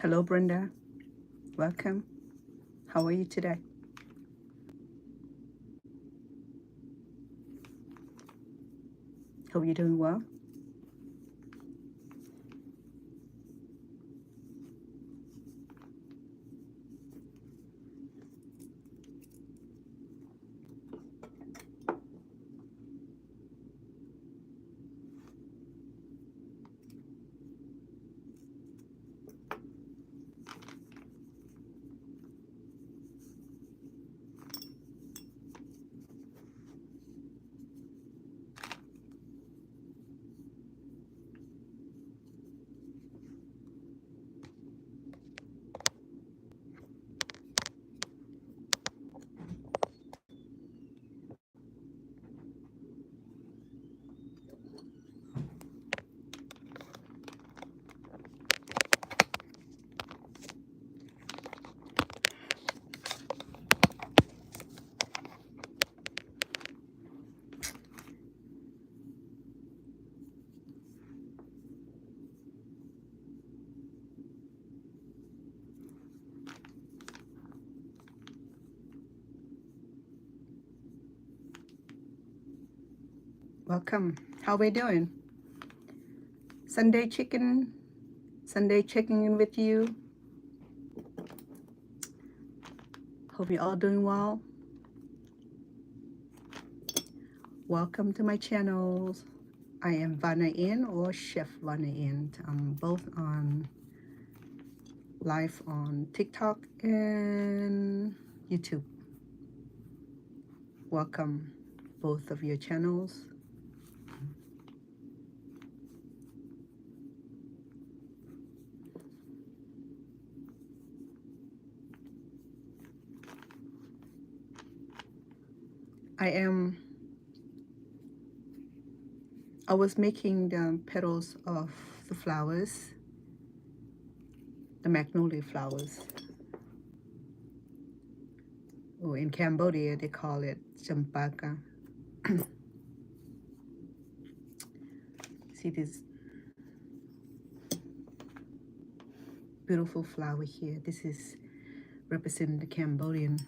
Hello, Brenda. Welcome. How are you today? Hope you're doing well. Welcome. How we doing? Sunday chicken. Sunday checking in with you. Hope you're all doing well. Welcome to my channels. I am Vanna Inn or Chef Vanna Inn. I'm both on live on TikTok and YouTube. Welcome both of your channels. I was making the petals of the flowers, the magnolia flowers. Oh, in Cambodia they call it champaka. See this beautiful flower here. This is representing the Cambodian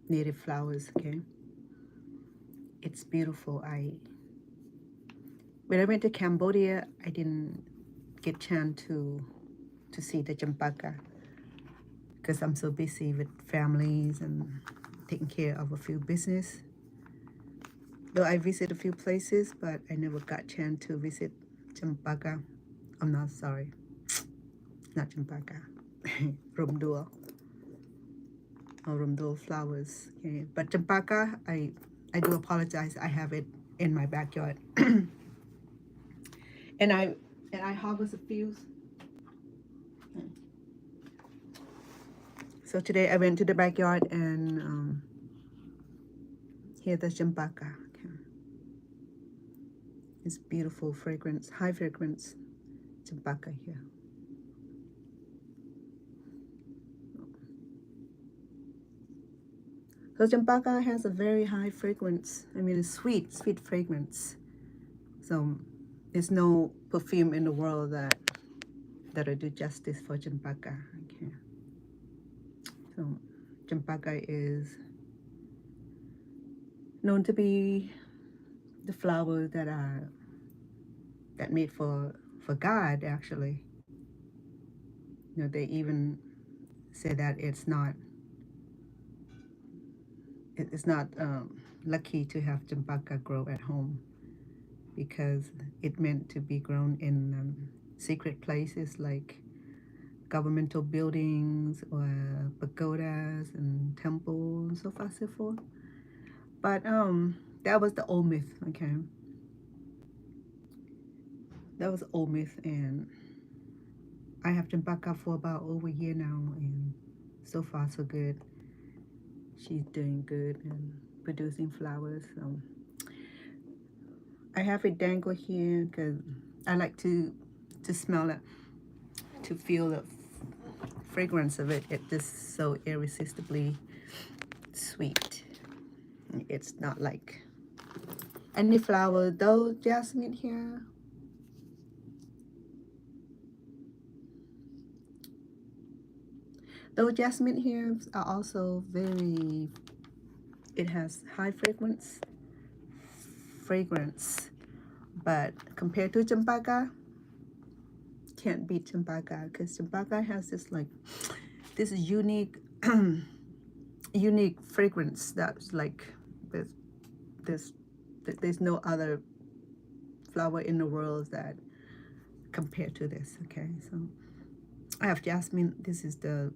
native flowers. Okay, it's beautiful. When I went to Cambodia, I didn't get chance to see the champaka because I'm so busy with families and taking care of a few business. Though I visit a few places, but I never got chance to visit champaka. I'm not sorry, not champaka, rum dual or rum dual flowers. Okay, but champaka, I do apologize. I have it in my backyard, and I harvest a few. So today I went to the backyard and here the champaka. Okay. It's beautiful fragrance, high fragrance champaka here. So champaka has a very high fragrance. I mean, it's sweet fragrance. So there's no perfume in the world that'll do justice for champaka. Okay. So champaka is known to be the flower that made for God actually. You know, they even say that it's not lucky to have champaka grow at home because it meant to be grown in secret places like governmental buildings or pagodas and temples and so far so forth. But that was the old myth. Okay, that was old myth, and I have champaka for about over a year now, and so far so good. She's doing good and producing flowers. So I have it dangle here because I like to smell it, to feel the fragrance of it. It's just so irresistibly sweet. It's not like any flower though. Jasmine here. Those jasmine here are also very, it has high fragrance, but compared to Champaka, can't beat Champaka, because Champaka has this like this unique unique fragrance that's like there's there's there's no other flower in the world that compared to this. Okay, so I have jasmine. This is the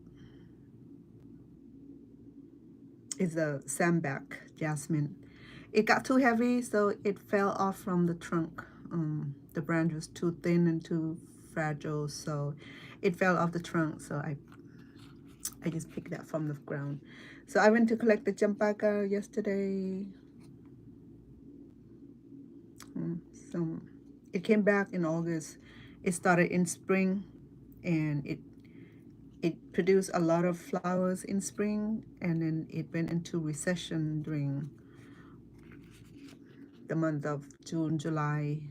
sandback jasmine. It got too heavy, so it fell off from the trunk. The branch was too thin and too fragile, so it fell off the trunk. So I just picked that from the ground. So I went to collect the champaka yesterday. So it came back in August. It started in spring, and it produced a lot of flowers in spring, and then it went into recession during the month of June, July,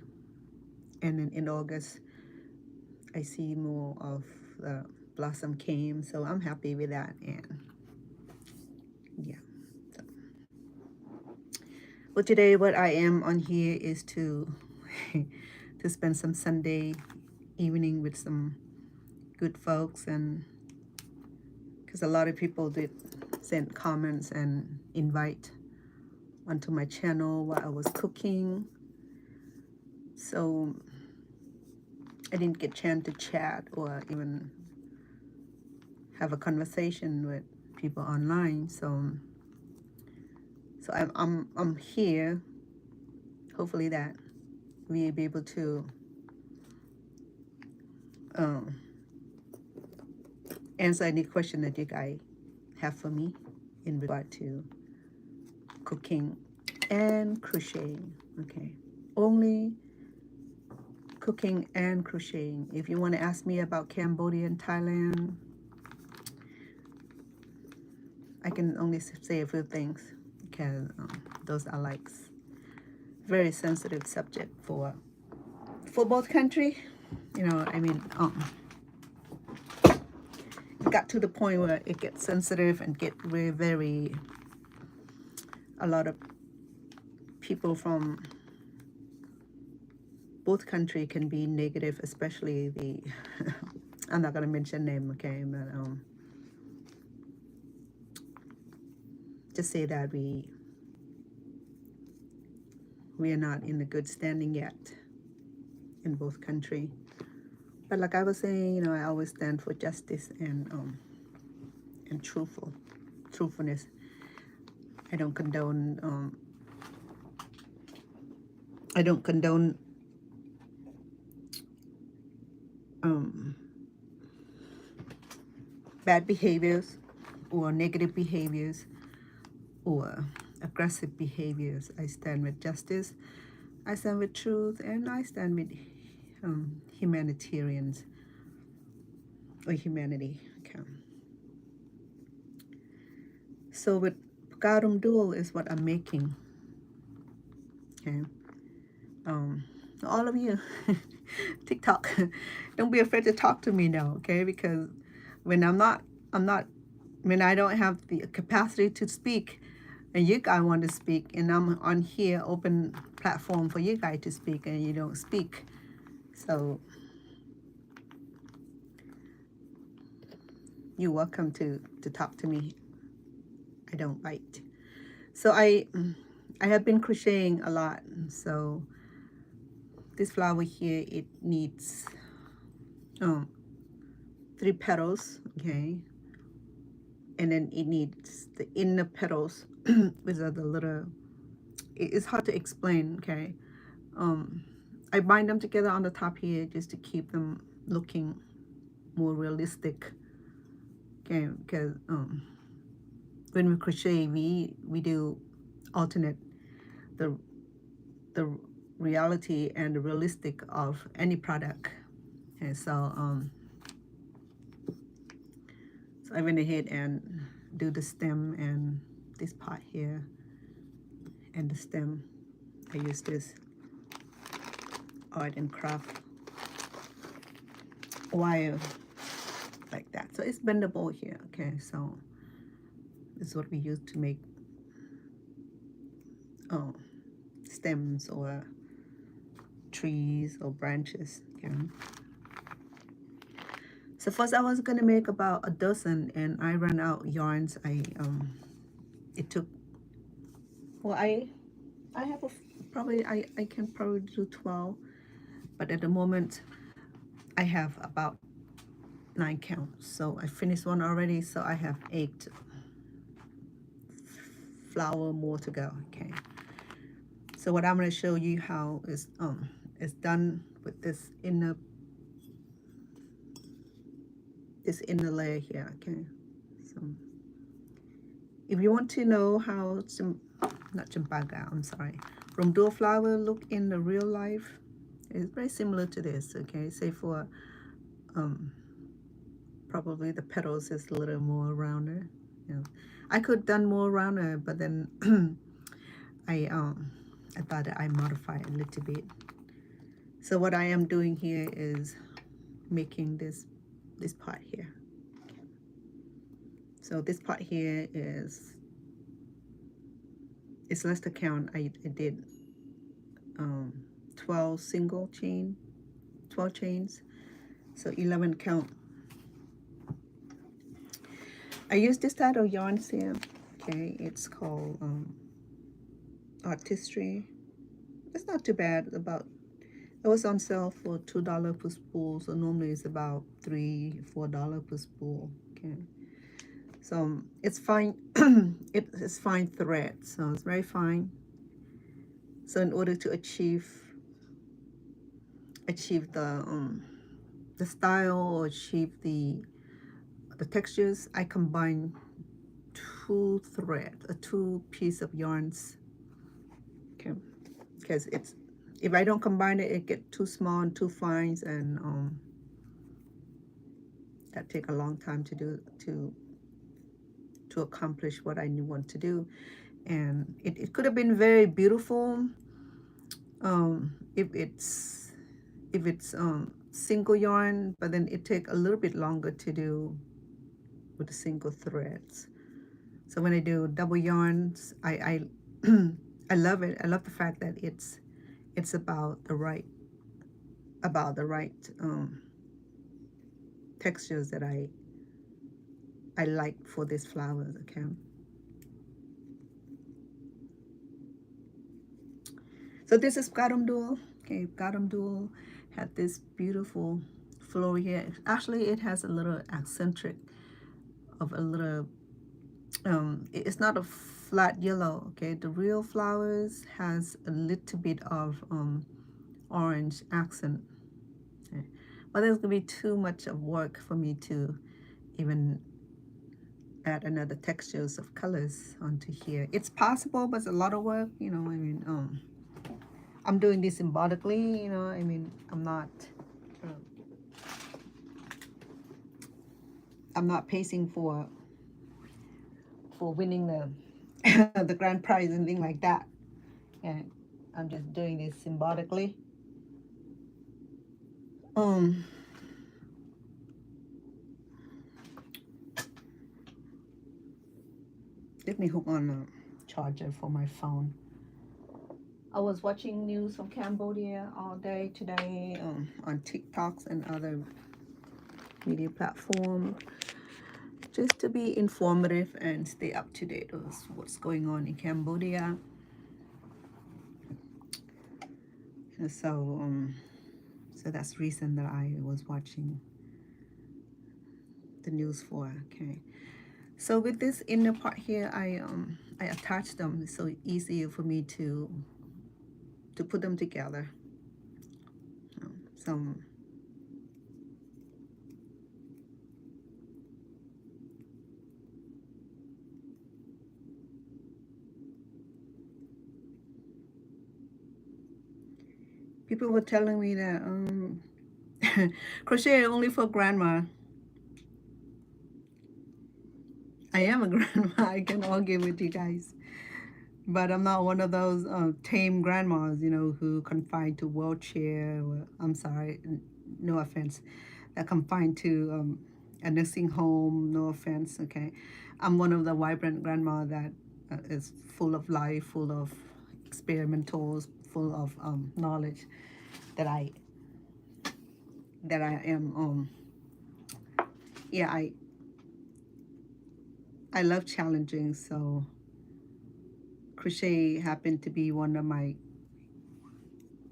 and then in August I see more of the blossom came, so I'm happy with that. And yeah, so. Well, today what I am on here is to to spend some Sunday evening with some good folks, and because a lot of people did send comments and invite onto my channel while I was cooking, so I didn't get a chance to chat or even have a conversation with people online. So I'm here. Hopefully that we'll be able to answer any question that you guys have for me in regard to cooking and crocheting. Okay, only cooking and crocheting. If you want to ask me about Cambodia and Thailand, I can only say a few things, because those are like very sensitive subject for both country. You know, I mean, it got to the point where it gets sensitive and get very a lot of people from both country can be negative, especially the I'm not gonna mention name, okay, but just say that we are not in a good standing yet in both country. But like I was saying, you know, I always stand for justice and truthfulness. I don't condone bad behaviors or negative behaviors or aggressive behaviors. I stand with justice, I stand with truth, and I stand with humanitarians or humanity. Okay. So with Pka Rum Dual is what I'm making. Okay. All of you, TikTok, don't be afraid to talk to me now, okay? Because when when I don't have the capacity to speak, and you guys want to speak, and I'm on here, open platform for you guys to speak, and you don't speak. So you're welcome to talk to me. I don't bite. So I have been crocheting a lot. So this flower here, it needs 3 petals, okay, and then it needs the inner petals with the little, it's hard to explain, okay. I bind them together on the top here just to keep them looking more realistic, okay, because when we crochet, we do alternate the reality and the realistic of any product. Okay, so so I went ahead and do the stem and this part here and the stem. I use this art and craft wire like that. So it's bendable here. Okay, so this is what we use to make oh, stems or trees or branches. Okay. So first I was gonna make about a dozen, and I ran out yarns. It took, well, I have probably I can probably do 12, but at the moment I have about 9 counts. So I finished one already, so I have 8 flower more to go. Okay. So what I'm going to show you how is done with this inner layer here. Okay. So if you want to know how not Champaga, I'm sorry, Rum Dual flower look in the real life, it's very similar to this. Okay. Say for probably the petals is a little more rounder. You know, I could done more rounder, but then I thought that I modify it a little bit. So what I am doing here is making this part here. So this part here is, it's less to count. I did 12 single chain, 12 chains, so 11 count. I use this type of yarn here. Okay, it's called Artistry. It's not too bad. It was on sale for $2 per spool, so normally it's about $3-4 per spool. Okay, so it's fine. It's fine thread, so it's very fine. So in order to achieve the style or achieve the textures, I combine 2 threads, 2 pieces of yarns. Okay, because if I don't combine it, it get too small and too fine, and that take a long time to do to accomplish what I want to do. And it could have been very beautiful if it's single yarn, but then it take a little bit longer to do with the single threads. So when I do double yarns, I I love it. I love the fact that it's about the right textures that I like for these flowers. Okay. So this is Pka Rum Dual. Okay, Pka Rum Dual had this beautiful flow here. Actually, it has a little eccentric of a little. It's not a flat yellow. Okay, the real flowers has a little bit of orange accent. Okay. But there's gonna be too much of work for me to even add another textures of colors onto here. It's possible, but it's a lot of work. You know, I mean, I'm doing this symbolically. You know, I mean, I'm not pacing for winning the the grand prize and things like that. And I'm just doing this symbolically. Let me hook on a charger for my phone. I was watching news from Cambodia all day today on TikToks and other media platforms, just to be informative and stay up to date with what's going on in Cambodia. And so that's the reason that I was watching the news for. Okay. So with this inner part here, I attach them. It's so easy for me to put them together. So people were telling me that crochet only for grandma. I am a grandma. I can argue with you guys. But I'm not one of those tame grandmas, you know, who confined to wheelchair. Or, I'm sorry, no offense, that confined to a nursing home. No offense, okay. I'm one of the vibrant grandma that is full of life, full of experimentals, full of knowledge that I am. Yeah, I love challenging. So crochet happened to be one of my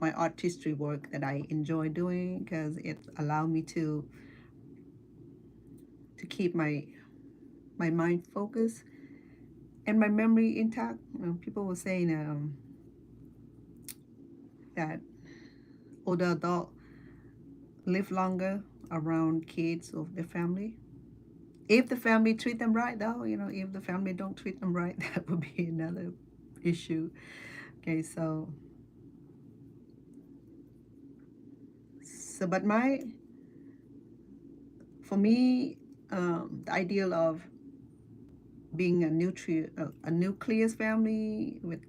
artistry work that I enjoy doing because it allowed me to keep my mind focused and my memory intact. You know, people were saying that older adults live longer around kids of their family. If the family treat them right, though, you know, if the family don't treat them right, that would be another issue. Okay, but for me, the ideal of being a nucleus family with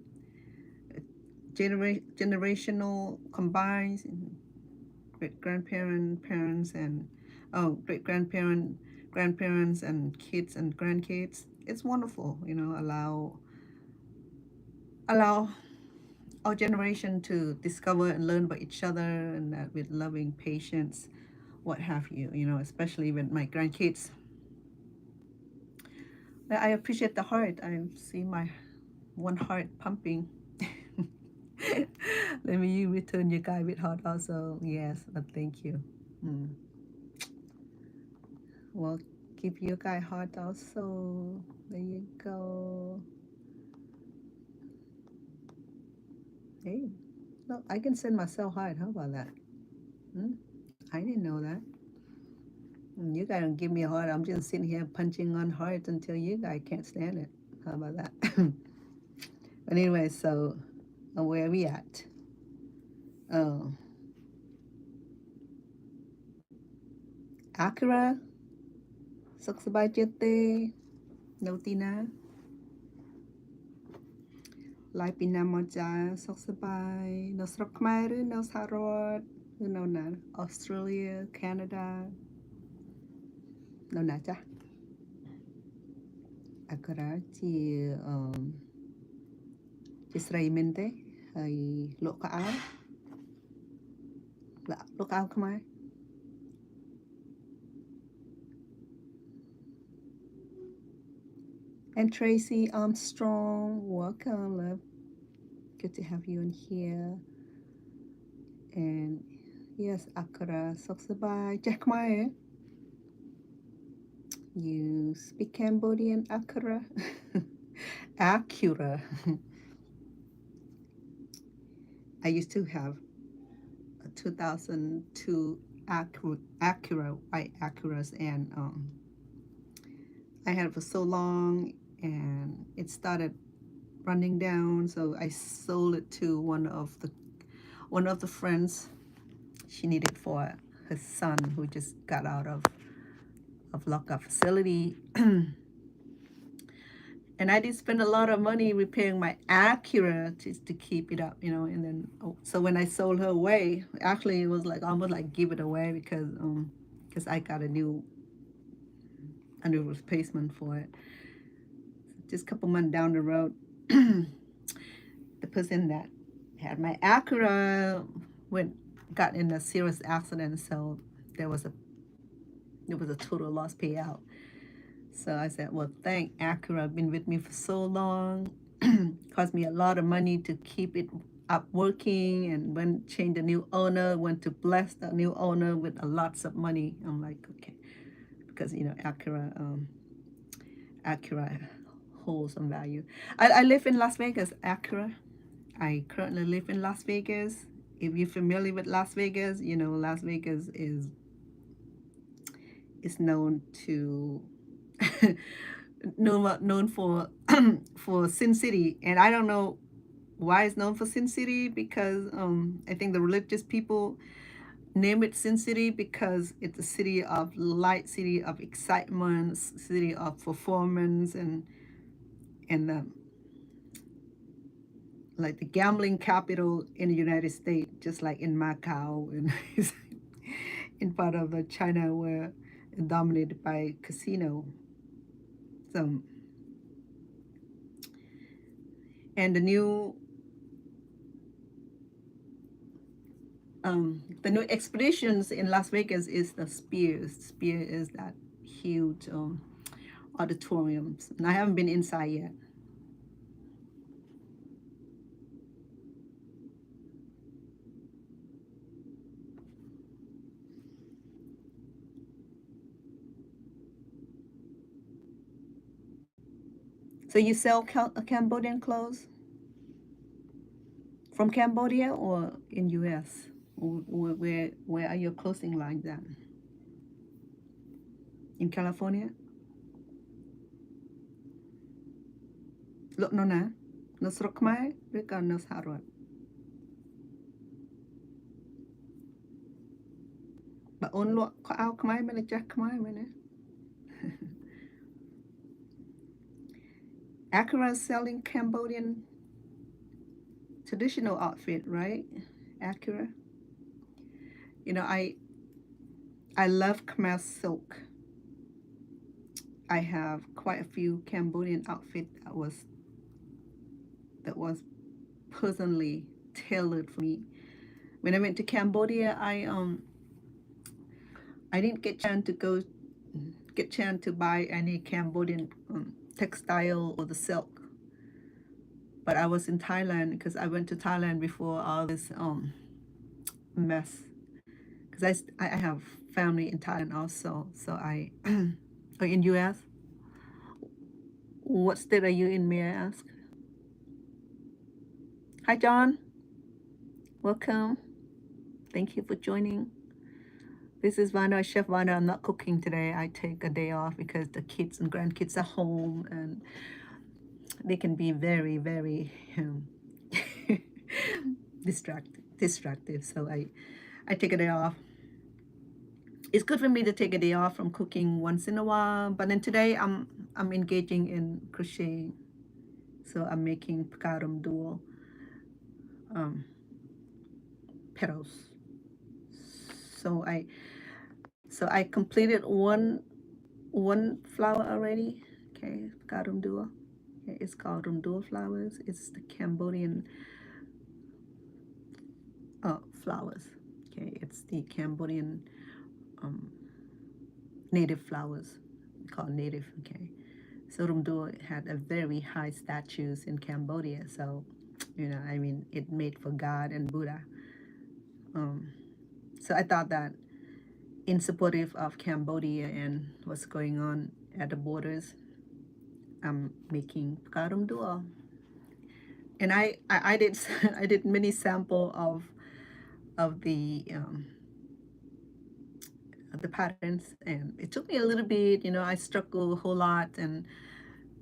generational combines, great grandparent, parents, and great grandparents, and kids and grandkids. It's wonderful, you know. Allow our generation to discover and learn about each other, and that with loving patience, what have you, you know. Especially with my grandkids, I appreciate the heart. I see my one heart pumping. Let me return your guy with heart also. Yes, thank you. Mm. Well, give your guy heart also. There you go. Hey, look, I can send myself heart. How about that? Hmm? I didn't know that. You guys don't give me a heart. I'm just sitting here punching on hearts until you guys can't stand it. How about that? But anyway, so where are we at? Oh, Acura, សុខសប្បាយចិត្តទេនៅទីណាឡាយពីណាមកចាសុខសប្បាយនៅស្រុកខ្មែរឬនៅសហរដ្ឋឬនៅណាអូស្ត្រាលីកាណាដានៅណាចាAcura ជាស្រីមែនទេហើយលក់កៅអៅលក់កៅអៅខ្មែរ And Tracy Armstrong, welcome, love. Good to have you in here. And yes, Akara Soksabai Jack Meyer. You speak Cambodian, Akara? Acura. I used to have a 2002 Acura, white Acuras, and I had it for so long, and it started running down, so I sold it to one of the friends. She needed for her son who just got out of lockup facility. And I did spend a lot of money repairing my Acura just to keep it up, you know. And then so when I sold her away, actually it was like almost like give it away because I got a new replacement for it. Just a couple months down the road, the person that had my Acura got in a serious accident, so there was a total loss payout. So I said, well, thank Acura, been with me for so long. Cost me a lot of money to keep it up working, and when change the new owner, went to bless the new owner with lots of money. I'm like, okay, because you know Acura holds some value. I live in Las Vegas, Acura. I currently live in Las Vegas. If you're familiar with Las Vegas, you know Las Vegas is known to known for for Sin City, and I don't know why it's known for Sin City, because I think the religious people name it Sin City because it's a city of light, city of excitement, city of performance, and like the gambling capital in the United States, just like in Macau and in part of China where dominated by casino. So, and the new expeditions in Las Vegas is the Spears. Spear is that huge auditoriums, and I haven't been inside yet. So you sell Cambodian clothes from Cambodia or in U.S.? Where are your clothing lines at? In California? Look, no na, no srok khmer, ឬក៏នៅសហរដ្ឋ បើអូនលក់ខោអាវខ្មែរមានតែចាស់ខ្មែរមែនទេ Accra is selling Cambodian traditional outfit, right? Accra. You know, I love Khmer silk. I have quite a few Cambodian outfit that was personally tailored for me. When I went to Cambodia, I didn't get chance to buy any Cambodian textile or the silk. But I was in Thailand because I went to Thailand before all this mess. Because I have family in Thailand also, so I or in U.S. What state are you in, may I ask? Hi, John. Welcome. Thank you for joining. This is Vanda, Chef Vanda. I'm not cooking today. I take a day off because the kids and grandkids are home and they can be very, very distractive. So I take a day off. It's good for me to take a day off from cooking once in a while. But then today I'm engaging in crochet. So I'm making Pka Rum Dual petals. So I completed one flower already. Okay, Pka Rum Dual. Okay, it's called Rum Dual flowers. It's the Cambodian flowers. Okay, it's the Cambodian native flowers, called native. Okay, so Rum Dual had a very high statues in Cambodia. So, you know, I mean, it made for God and Buddha. So I thought that in supportive of Cambodia and what's going on at the borders, I'm making Pka Rum Dual. And I did I did many sample of the patterns, and it took me a little bit. You know, I struggled a whole lot, and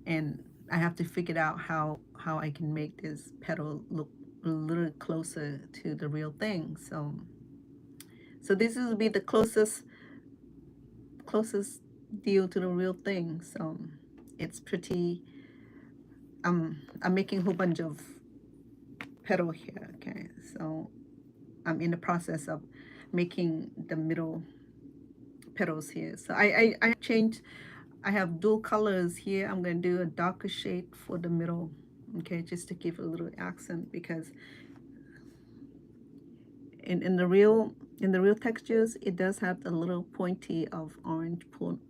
I have to figure out how I can make this petal look a little closer to the real thing. So this will be the closest deal to the real thing. So it's pretty. I'm making a whole bunch of petal here. Okay, so I'm in the process of making the middle petals here. So I changed. I have dual colors here. I'm going to do a darker shade for the middle, okay, just to give a little accent, because in the real textures, it does have a little pointy of orange,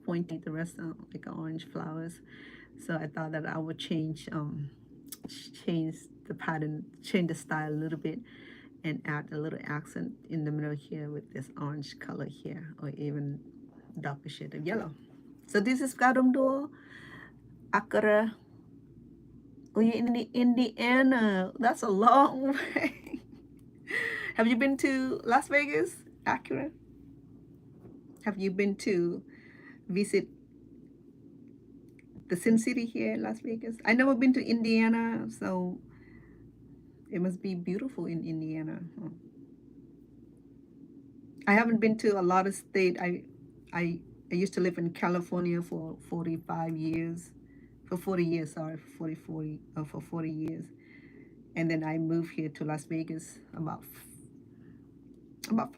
pointy, the rest are like orange flowers. So I thought that I would change the pattern, change the style a little bit, and add a little accent in the middle here with this orange color here, or even darker shade of yellow. So this is Pka Rum Dual, Accra. Oh, you're in Indiana. That's a long way. Have you been to Las Vegas, Accra? Have you been to visit the Sin City here in Las Vegas? I never been to Indiana, so it must be beautiful in Indiana. I haven't been to a lot of state. I used to live in California for 45 years. For 40 years, sorry, for 40 years. And then I moved here to Las Vegas about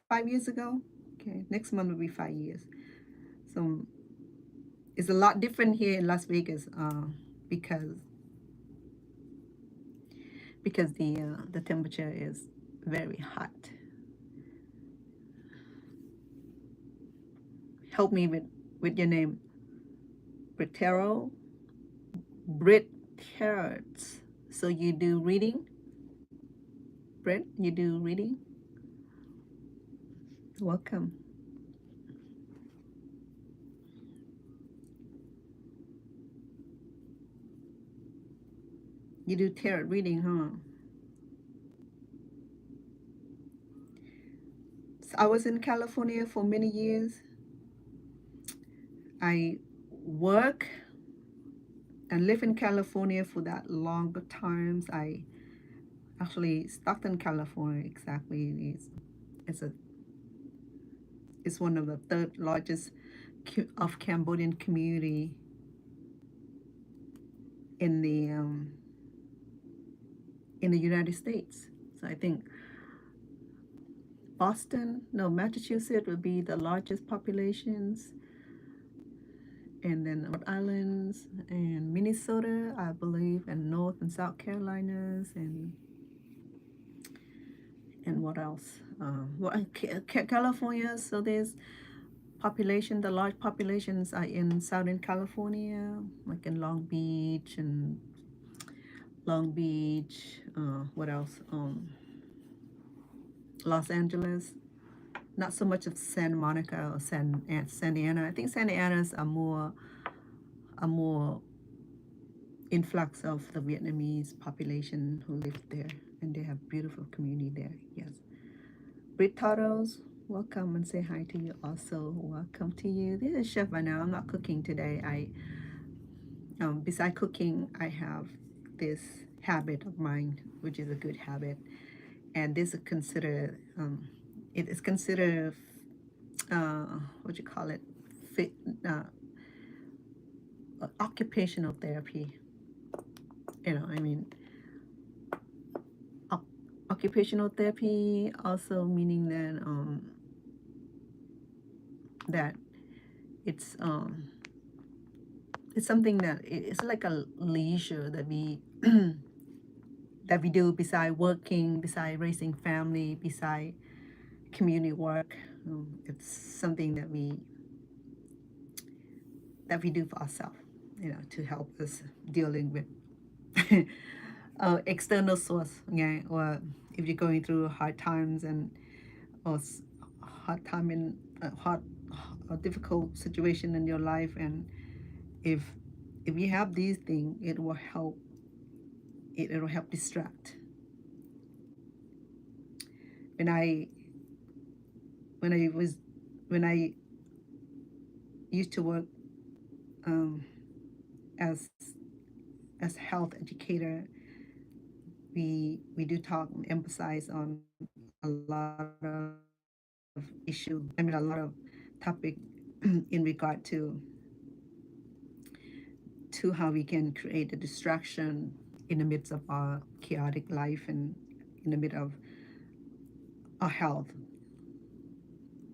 5 years ago. Okay, next month will be 5 years. So it's a lot different here in Las Vegas because the temperature is very hot. Help me with your name, Britero. Brit Carrots. So you do reading, Brit? You do reading? Welcome. You do tarot reading, huh? So I was in California for many years. I work and live in California for that longer times. I actually Stockton, California, exactly. It's a it's one of the third largest of Cambodian community in the United States. So I think Boston, no, Massachusetts would be the largest populations, and then Rhode Islands and Minnesota, I believe, and North and South Carolinas, and what else? California. So there's population. The large populations are in Southern California, like in Long Beach and Long Beach. What else? Los Angeles. Not so much of Santa Monica or Santa Ana. I think Santa Ana's are more influx of the Vietnamese population who live there, and they have beautiful community there. Yes. Brit Totos, welcome and say hi to you also. Welcome to you. This is Chef Vanna. I'm not cooking today. Beside cooking, I have this habit of mine, which is a good habit, and this is considered it is considered what you call it, fit, uh, occupational therapy. I mean, occupational therapy also meaning that it's it's something that it's like a leisure that we that we do beside working, beside raising family, beside community work. It's something that we do for ourselves, to help us dealing with external source, yeah, or if you're going through hard times or hard time in a hard or difficult situation in your life, and if you have these things, it'll help distract. When I when I was when I used to work um, as health educator, we do talk and emphasize on a lot of issue. I mean, a lot of topic in regard to how we can create a distraction in the midst of our chaotic life and in the midst of our health.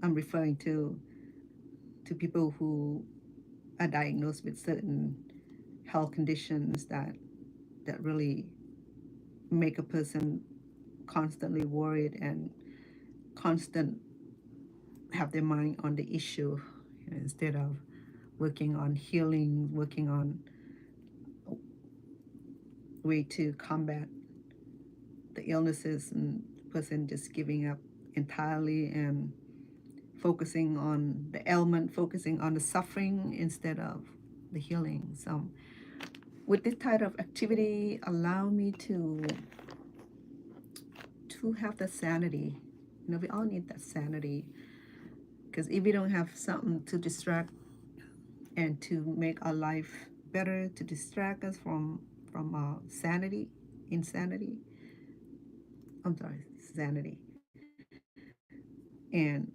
I'm referring to people who are diagnosed with certain health conditions that really make a person constantly worried and constant have their mind on the issue, instead of working on healing, working on way to combat the illnesses, and the person just giving up entirely and focusing on the ailment, focusing on the suffering instead of the healing. So with this type of activity allow me to have the sanity. We all need that sanity, because if we don't have something to distract and to make our life better, to distract us from insanity, I'm sorry, sanity, and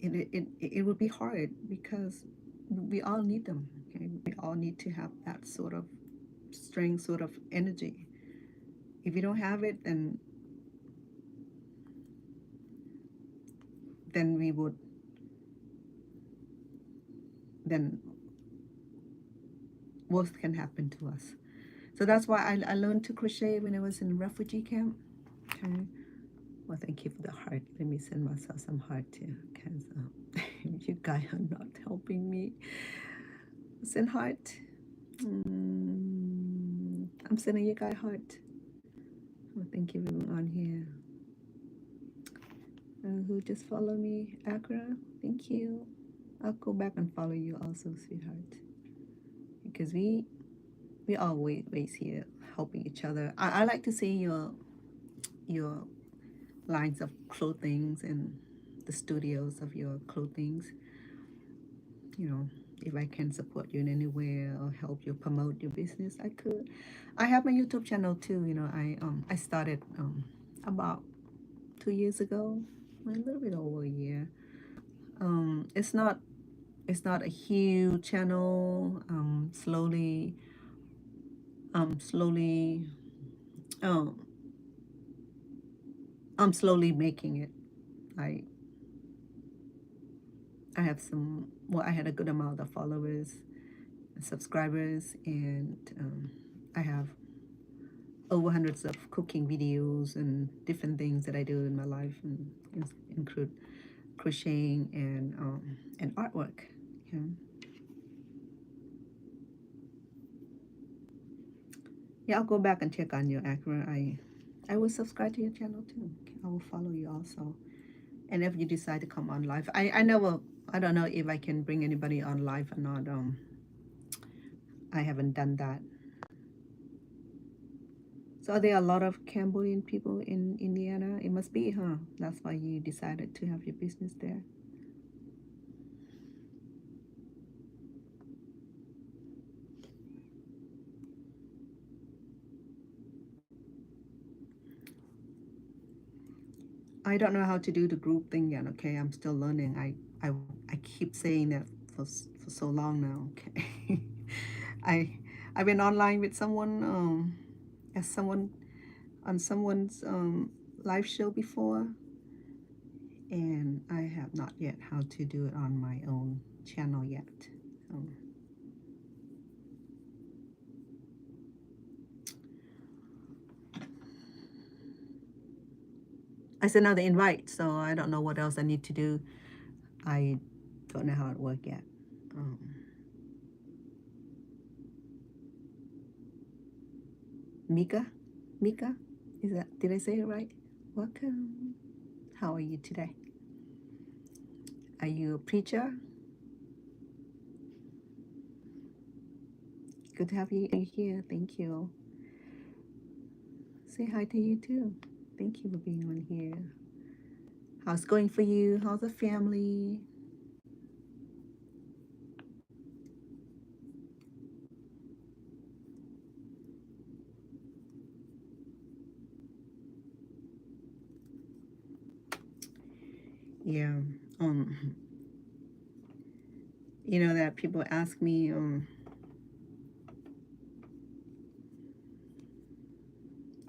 it would be hard, because we all need them. Okay, we all need to have that sort of strength, sort of energy. If you don't have it, then we would then worst can happen to us. So that's why I learned to crochet when I was in refugee camp. Okay. Well, thank you for the heart. Let me send myself some heart too, because you guys are not helping me. Send heart. I'm sending you guys heart. Well, thank you everyone on here. Who just follow me? Accra, thank you. I'll go back and follow you also, sweetheart. Because we always here helping each other. I like to see your lines of clothing and the studios of your clothing. You know, if I can support you in any way or help you promote your business, I could. I have my YouTube channel too. You know, I started about 2 years ago, a little bit over a year. It's not a huge channel. Slowly, um, I'm slowly making it. I have some. Well, I had a good amount of followers, subscribers, and I have over hundreds of cooking videos and different things that I do in my life, and include crocheting and artwork. Yeah. Yeah, I'll go back and check on you, Accra. I will subscribe to your channel too. I will follow you also. And if you decide to come on live, I don't know if I can bring anybody on live or not. I haven't done that. So are there a lot of Cambodian people in Indiana? It must be, huh? That's why you decided to have your business there. I don't know how to do the group thing yet. Okay, I'm still learning. I keep saying that for so long now. Okay, I've been online with someone as someone on someone's live show before, and I have not yet how to do it on my own channel yet. So. I sent out the invite, so I don't know what else I need to do. I don't know how it works yet. Mika, did I say it right? Welcome. How are you today? Are you a preacher? Good to have you here. Thank you. Say hi to you too. Thank you for being on here. How's it going for you? How's the family? Yeah. You know that people ask me,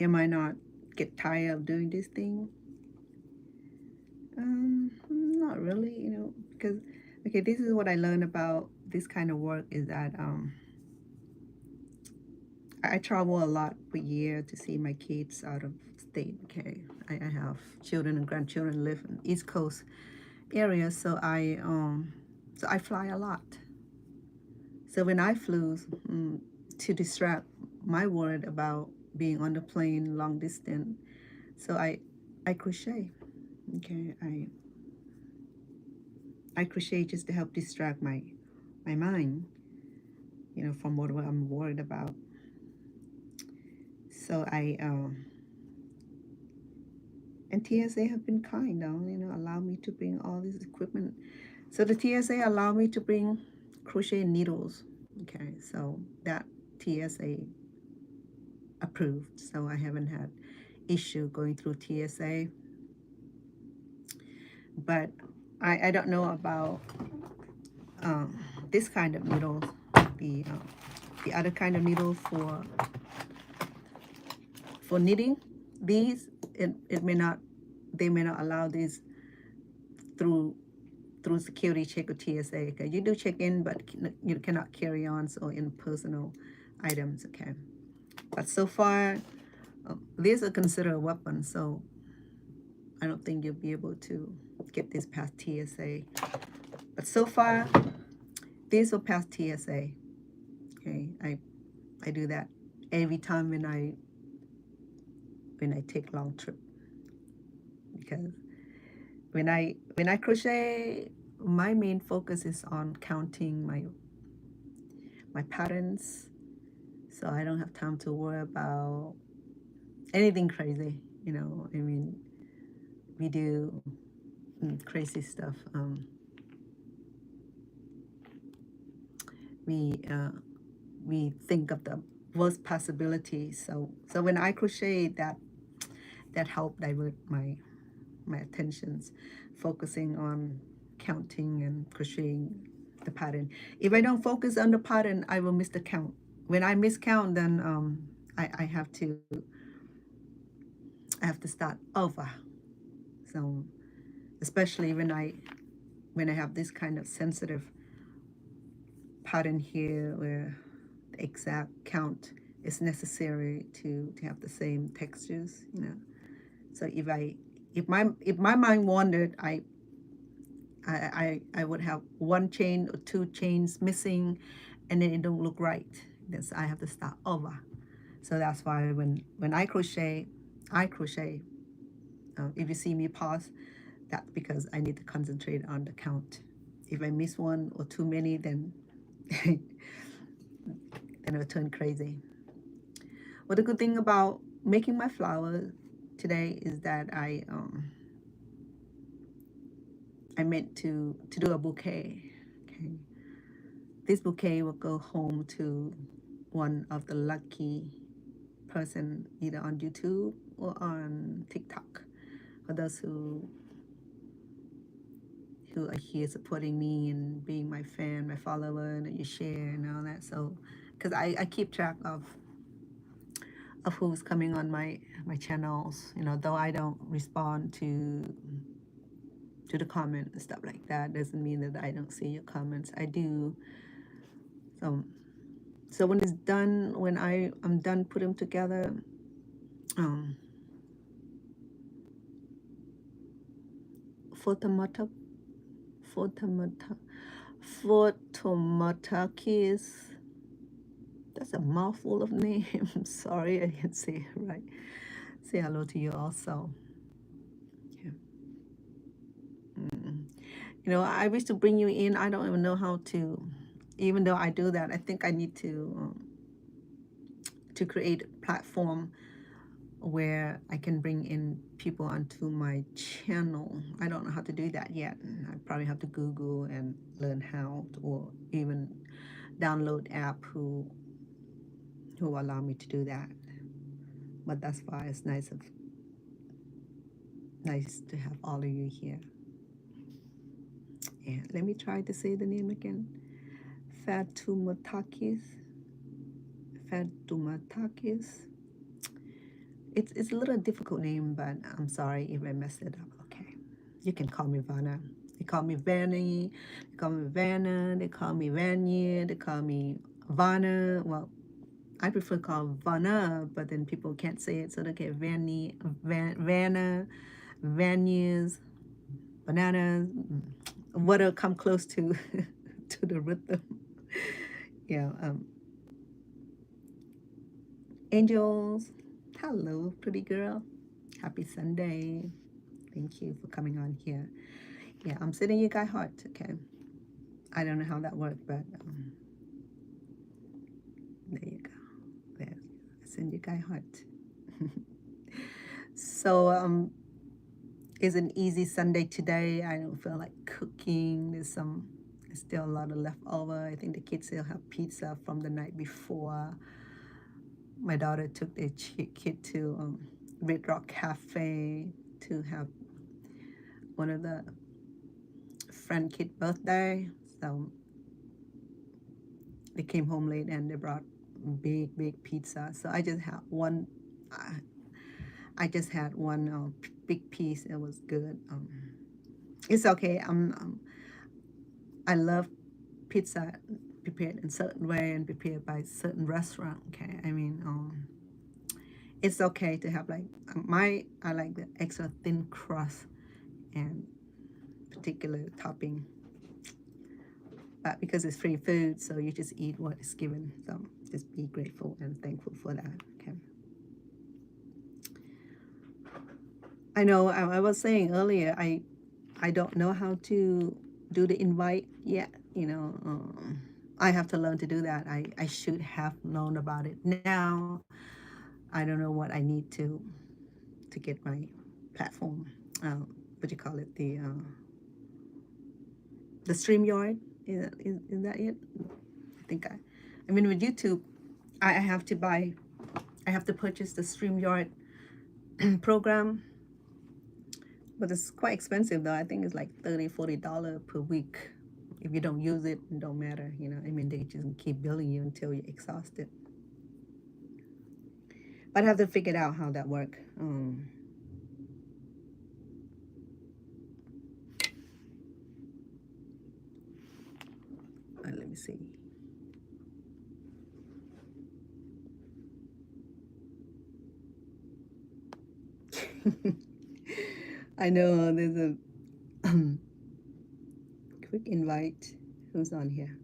am I not get tired of doing this thing? Not really, you know, because okay, this is what I learned about this kind of work is that I travel a lot per year to see my kids out of state. Okay, I have children and grandchildren live in East Coast area, so I fly a lot. So when I flew to distract my worry about being on the plane long distance, so I crochet. Okay, I crochet just to help distract my mind, you know, from what I'm worried about. So and TSA have been kind, though, you know, allow me to bring all this equipment. So the TSA allowed me to bring crochet needles. Okay, so that TSA approved, so I haven't had issue going through TSA. But I don't know about this kind of needles, the other kind of needle for knitting. These it may not, they may not allow these through through security check or TSA. Okay, you do check in, but you cannot carry on so in personal items. Okay, but so far, these are considered a weapon, so I don't think you'll be able to get this past TSA. But so far, these will pass TSA. Okay, I do that every time when I take long trip, because when I crochet, my main focus is on counting my patterns, so I don't have time to worry about anything crazy. You know, I mean, we do crazy stuff. We think of the worst possibilities. So when I crochet, that helped divert my attentions, focusing on counting and crocheting the pattern. If I don't focus on the pattern, I will miss the count. When I miscount, then I have to start over. So especially when I have this kind of sensitive pattern here where the exact count is necessary to have the same textures, you know. So if my mind wandered, I would have one chain or two chains missing, and then it don't look right. Then I have to start over. So that's why when I crochet, if you see me pause, that's because I need to concentrate on the count. If I miss one or too many, then then it'll turn crazy. Well, the good thing about making my flower today is that I meant to do a bouquet. Okay, this bouquet will go home to one of the lucky person either on YouTube or on TikTok. For those who are here supporting me and being my fan, my follower, and you share and all that. So, because I keep track of who's coming on my channels, you know, though I don't respond to the comment and stuff like that, doesn't mean that I don't see your comments. I do. So when it's done, when I'm done putting them together, um, photomata, photomata, photomatakis. That's a mouthful of names. Sorry, I didn't say it right. Say hello to you also. Yeah. You know, I wish to bring you in. I don't even know how to. Even though I do that, I think I need to create a platform where I can bring in people onto my channel. I don't know how to do that yet. I probably have to Google and learn how to, or even download app who allow me to do that. But that's why it's nice to have all of you here. And let me try to say the name again. Fatumatakis. It's a little difficult name, but I'm sorry if I messed it up. Okay, you can call me Vanna. They call me Vanny. They call me Vanna. They call me Vanya. They call me Vanna. Well, I prefer to call Vanna, but then people can't say it, so they get Vanny, Vanna, Vanyas, bananas. What'll come close to to the rhythm. Yeah. Angels, hello, pretty girl. Happy Sunday. Thank you for coming on here. Yeah, I'm sending you guys heart. Okay. I don't know how that worked, but there you go. There, I send you guys heart. So it's an easy Sunday today. I don't feel like cooking. There's still a lot of leftover. I think the kids still have pizza from the night before. My daughter took their kid to Red Rock Cafe to have one of the friend kid birthday. So they came home late and they brought big pizza. So I just had one. I just had one big piece. It was good. It's okay. I love pizza prepared in certain way and prepared by certain restaurant. Okay, I mean, it's okay to have like I like the extra thin crust and particular topping, but because it's free food, so you just eat what is given. So just be grateful and thankful for that. Okay. I know I was saying earlier I don't know how to do the invite yet. I have to learn to do that. I should have known about it. Now I don't know what I need to get my platform. What do you call it? The StreamYard. Is that it? I mean with YouTube, I have to buy. I have to purchase the StreamYard program, but it's quite expensive though. I think it's like $30-40 per week. If you don't use it, it don't matter. I mean they just keep billing you until you're exhausted. But I have to figure out how that works. Let me see. I know there's a quick invite. Who's on here?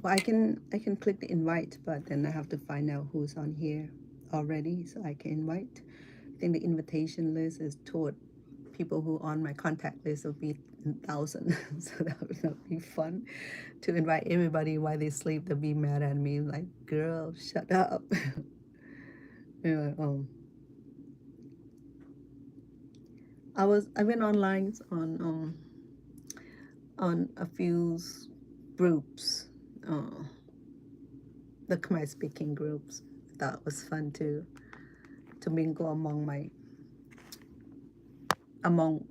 Well, I can click the invite, but then I have to find out who's on here already so I can invite. I think the invitation list is toward people who on my contact list will be 1,000. So that would not be fun to invite everybody while they sleep. They'll be mad at me like, girl, shut up. Anyway, I went online on a few groups, uh, the Khmer speaking groups. I thought it was fun to mingle among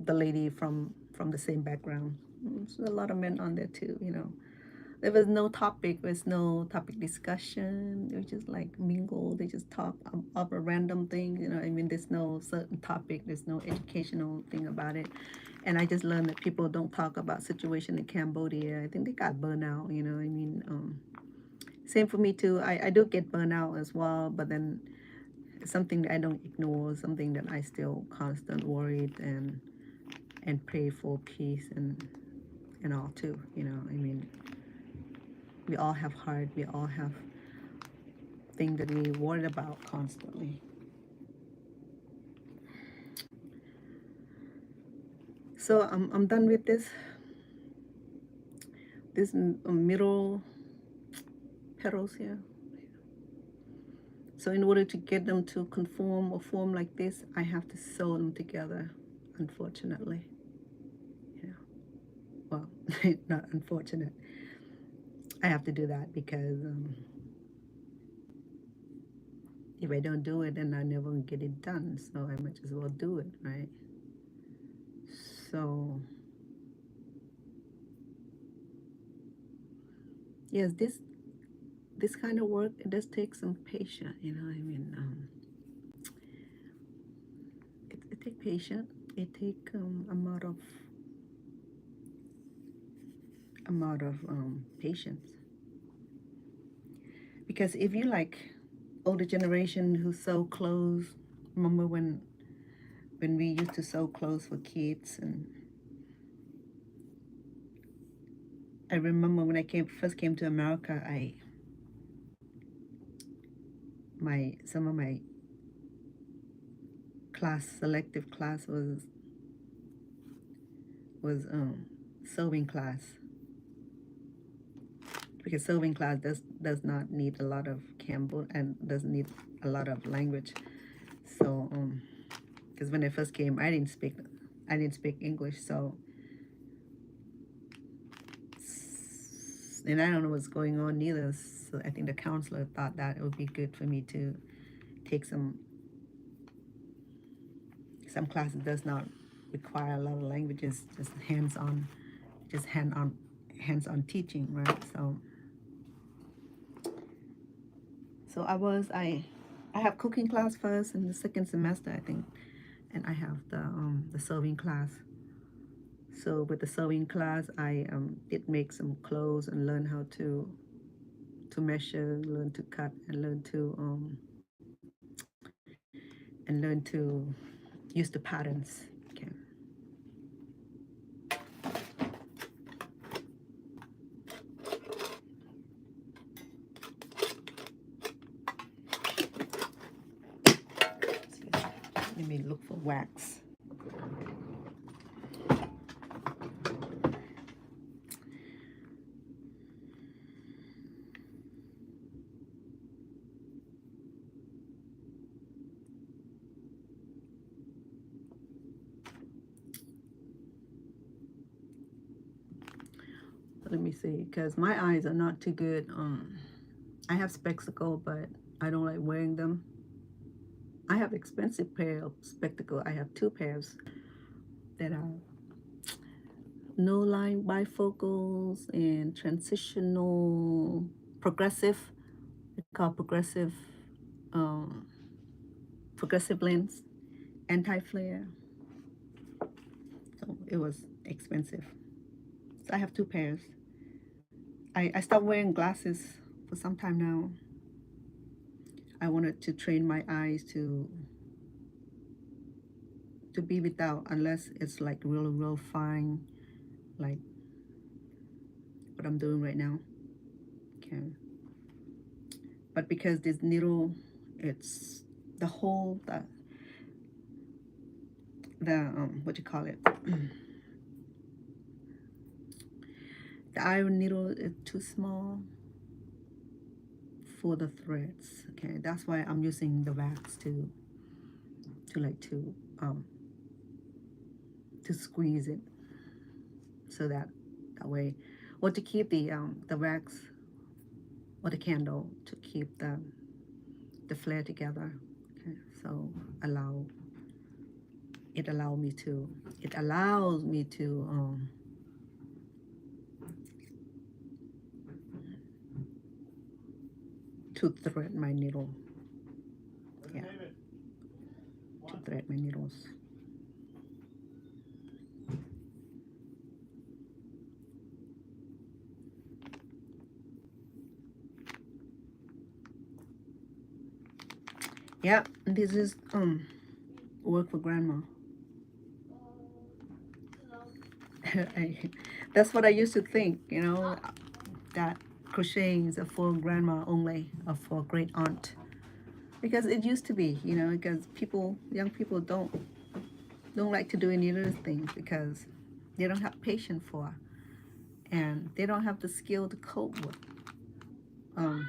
the lady from the same background. There's a lot of men on there too. There was no topic, there's no topic discussion. They just like mingle, they just talk of a random thing. I mean, there's no certain topic, there's no educational thing about it. And I just learned that people don't talk about situation in Cambodia. I think they got burnout. I mean, same for me too. I do get burnout as well, but then it's something that I don't ignore, something that I still constant worried and pray for peace and all too. I mean, we all have heart, we all have things that we worried about constantly. So I'm done with this middle petals here. So in order to get them to conform or form like this, I have to sew them together, unfortunately. Well, not unfortunate. I have to do that because if I don't do it, then I never get it done. So I might as well do it, right? So yes, this kind of work, it does take some patience. I mean, it take patience. It take amount of patience. Because if you like older generation who sew clothes, remember when we used to sew clothes for kids, and I remember when I first came to America, some of my selective class was sewing class, because sewing class does not need a lot of Campbell and doesn't need a lot of language. So because when I first came, I didn't speak English, so and I don't know what's going on neither. So I think the counselor thought that it would be good for me to take some classes that does not require a lot of languages, just hands-on teaching, right? So So I have cooking class first in the second semester, I think, and I have the sewing class. So with the sewing class, I did make some clothes and learn how to measure, learn to cut, and learn to use the patterns. Okay. Let me look for wax. Let me see, because my eyes are not too good. I have spectacles, but I don't like wearing them. I have expensive pair of spectacles. I have two pairs that are no line bifocals and transitional progressive. It's called um, progressive lens, anti-flare. So it was expensive. So I have two pairs. I stopped wearing glasses for some time now. I wanted to train my eyes to be without, unless it's like real fine, like what I'm doing right now. Okay. But because this needle, it's the whole the what you call it, the iron needle is too small for the threads. Okay, that's why I'm using the wax to like to squeeze it, so that way, or to keep the wax or the candle, to keep the flare together. Okay, so it allows me to thread my needle. Yeah, to thread my needles. Yeah, this is work for grandma. That's what I used to think, that crocheting is for grandma only, or for great aunt, because it used to be, because young people don't like to do any of those things because they don't have patience for, and they don't have the skill to cope with. Um,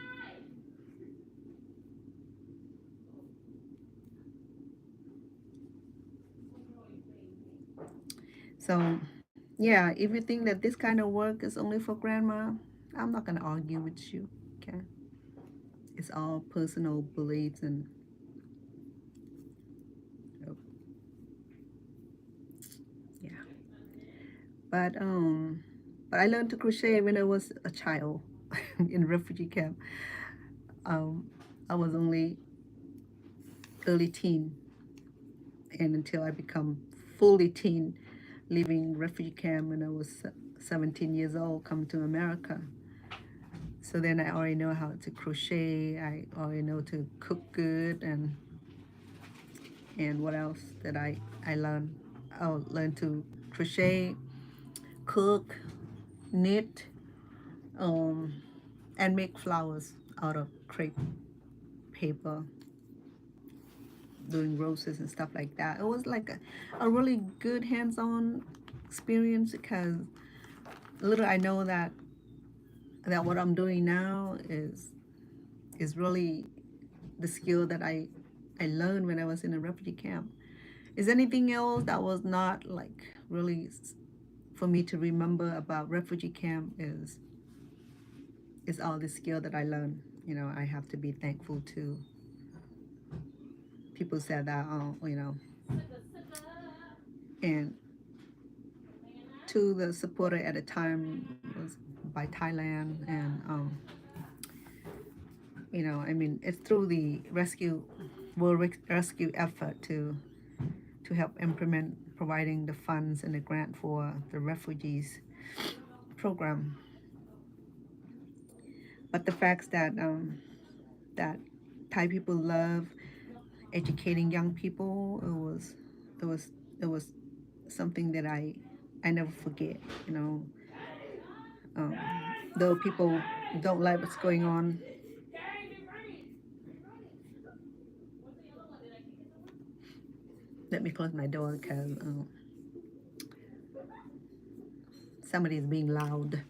so yeah, if you think that this kind of work is only for grandma, I'm not gonna argue with you. Okay, it's all personal beliefs and oh, yeah. But I learned to crochet when I was a child in refugee camp. Um, I was only early teen, and until I become fully teen, leaving refugee camp when I was 17 years old, come to America. So then I already know how to crochet. I already know to cook good, and what else that I learned? I learned to crochet, cook, knit, um, and make flowers out of crepe paper, doing roses and stuff like that. It was like a really good hands-on experience, because little I know that what I'm doing now is really the skill that I learned when I was in a refugee camp. Is anything else that was not like really for me to remember about refugee camp is all the skill that I learned. I have to be thankful to people said that, and to the supporter at the time was by Thailand, and You know, I mean, it's through the rescue effort to help implement providing the funds and the grant for the refugees program. But the facts that Thai people love educating young people, it was it was something that I never forget. You know, um, though people don't like what's going on. Let me close my door because somebody is being loud.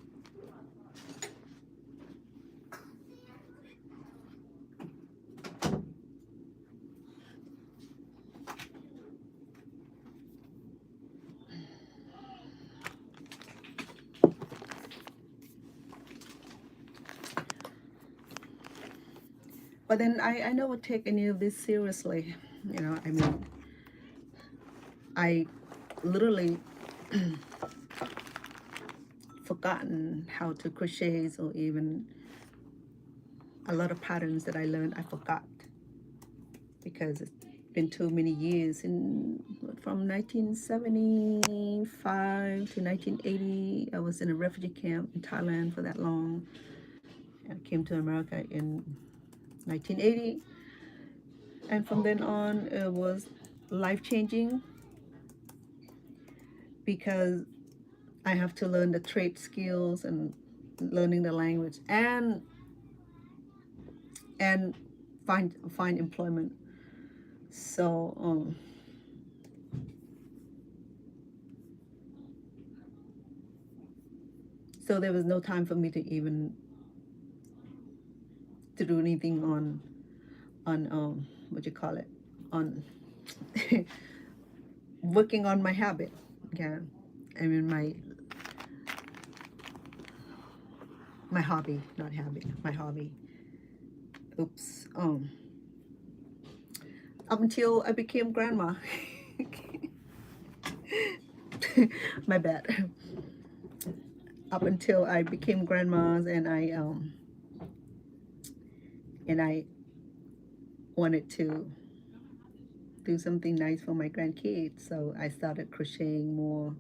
But then I never take any of this seriously. You know, I mean, I literally forgotten how to crochet, or even a lot of patterns that I learned I forgot because it's been too many years. From 1975 to 1980, I was in a refugee camp in Thailand for that long. I came to America in 1980, and from then on it was life-changing because I have to learn the trade skills and learning the language and find employment. So so there was no time for me to even to do anything on what you call it, on working on my habit. Yeah, I mean my hobby, not habit, my hobby. Oops. Up until I became grandma. My bad. Up until I became grandmas, and I wanted to do something nice for my grandkids, so I started crocheting more.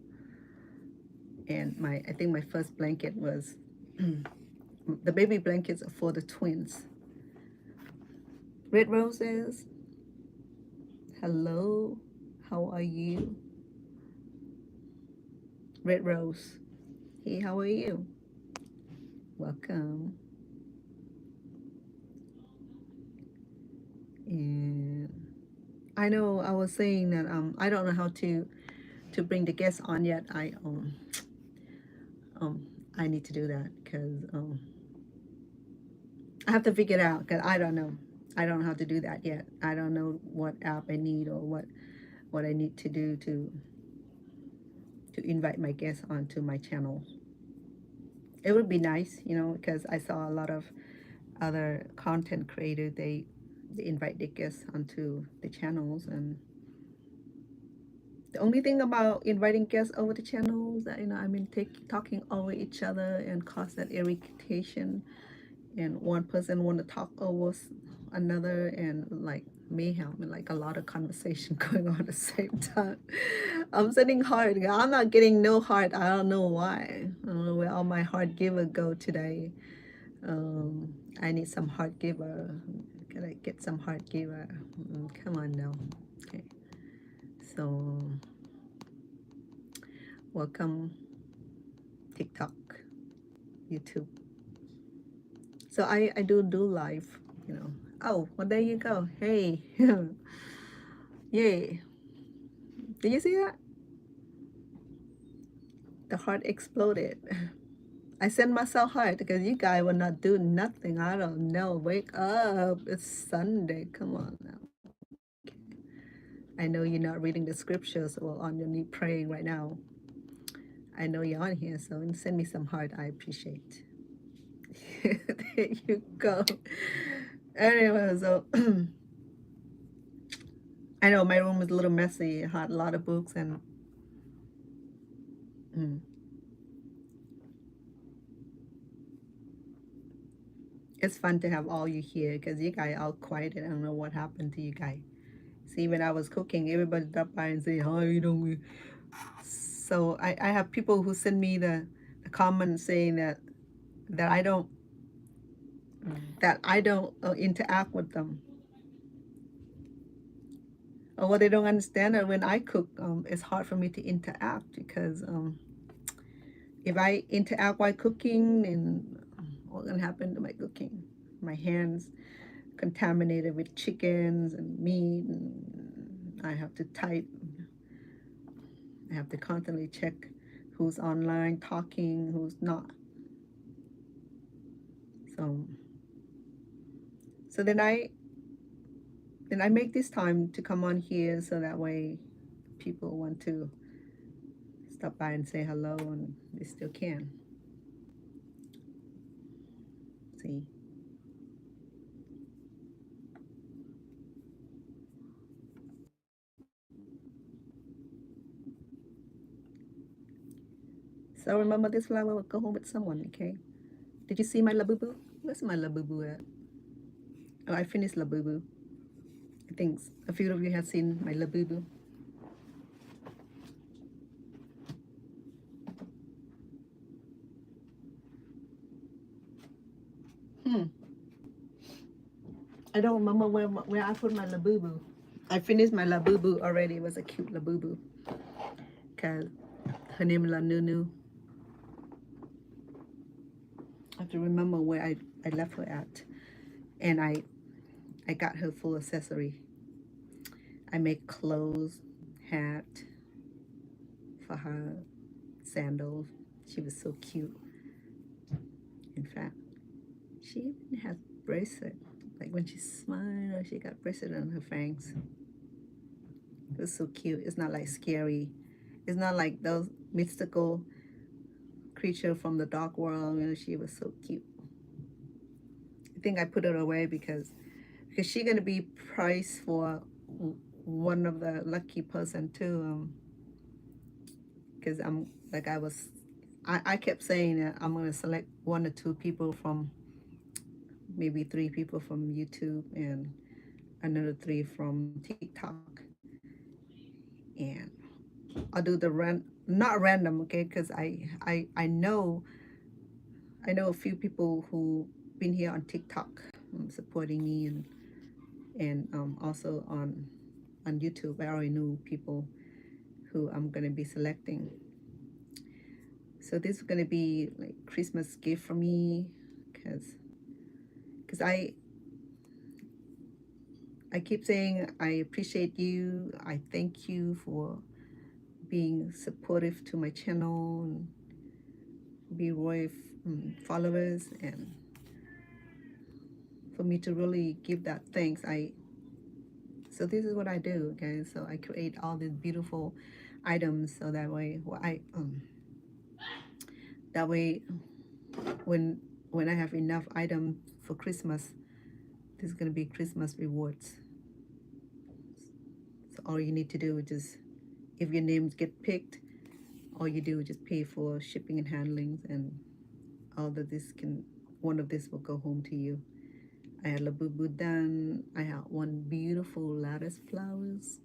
And I think my first blanket was the baby blankets are for the twins. Red Roses, hello, how are you? Red Rose, hey, how are you? Welcome. And I know I was saying that I don't know how to bring the guests on yet. Um I need to do that because I have to figure it out because I don't know. I don't know how to do that yet. I don't know what app I need or what I need to do to invite my guests onto my channel. It would be nice, you know, because I saw a lot of other content creators. They invite their guests onto the channels, and the only thing about inviting guests over the channels that, you know, I mean, talking over each other and cause that irritation, and one person want to talk over another, and like mayhem and like a lot of conversation going on at the same time. I'm sending heart. I'm not getting no heart. I don't know why. I don't know where all my heart giver go today. I need some heart giver. Gotta get some heart giver. Come on now. Okay. So welcome TikTok, YouTube. So I do live, you know. Oh, well, there you go. Hey. Yay. Did you see that? The heart exploded. I sent myself heart because you guys will not do nothing. I don't know. Wake up. It's Sunday. Come on now. I know you're not reading the scriptures or on your knee praying right now. I know you're on here, so send me some heart. I appreciate. There you go. Anyway, so I know my room is a little messy. I had a lot of books and It's fun to have all you here because you guys all quiet. I don't know what happened to you guys. See, when I was cooking, everybody dropped by and say, "Hi, you know." So I have people who send me the comment saying that I don't interact with them, or what they don't understand that when I cook, it's hard for me to interact because if I interact while cooking, then what's gonna happen to my cooking? My hands contaminated with chickens and meat, and I have to type. I have to constantly check who's online talking, who's not. So so then I make this time to come on here so that way people want to stop by and say hello and they still can. See. So remember this flower will go home with someone, okay? Did you see my labubu? Where's my labubu at? Oh, I finished labubu. I think a few of you have seen my labubu. Hmm. I don't remember where I put my labubu. I finished my labubu already. It was a cute labubu. Cause her name is La Nunu. I have to remember where I left her at. And I got her full accessory. I make clothes, hat for her, sandals. She was so cute. In fact, she even has bracelet. Like when she smiled, she got bracelet on her fangs. It was so cute. It's not like scary. It's not like those mystical creature from the dark world. You know, she was so cute. I think I put it away because she's gonna be priced for one of the lucky person too. Because I'm like I kept saying that I'm gonna select one or two people from maybe three people from YouTube and another three from TikTok, and I'll do the not random, okay? Because I know a few people who been here on TikTok supporting me and also on YouTube. I already knew people who I'm gonna be selecting. So this is gonna be like Christmas gift for me, because I keep saying I appreciate you. I thank you for being supportive to my channel and be Roy followers, and for me to really give that thanks. So this is what I do, okay? So I create all these beautiful items so that way that way when I have enough items for Christmas, this is gonna be Christmas rewards. So all you need to do is just, if your names get picked, all you do is just pay for shipping and handling, and all of this can, one of this will go home to you. I had labubu done. I had one beautiful lattice flowers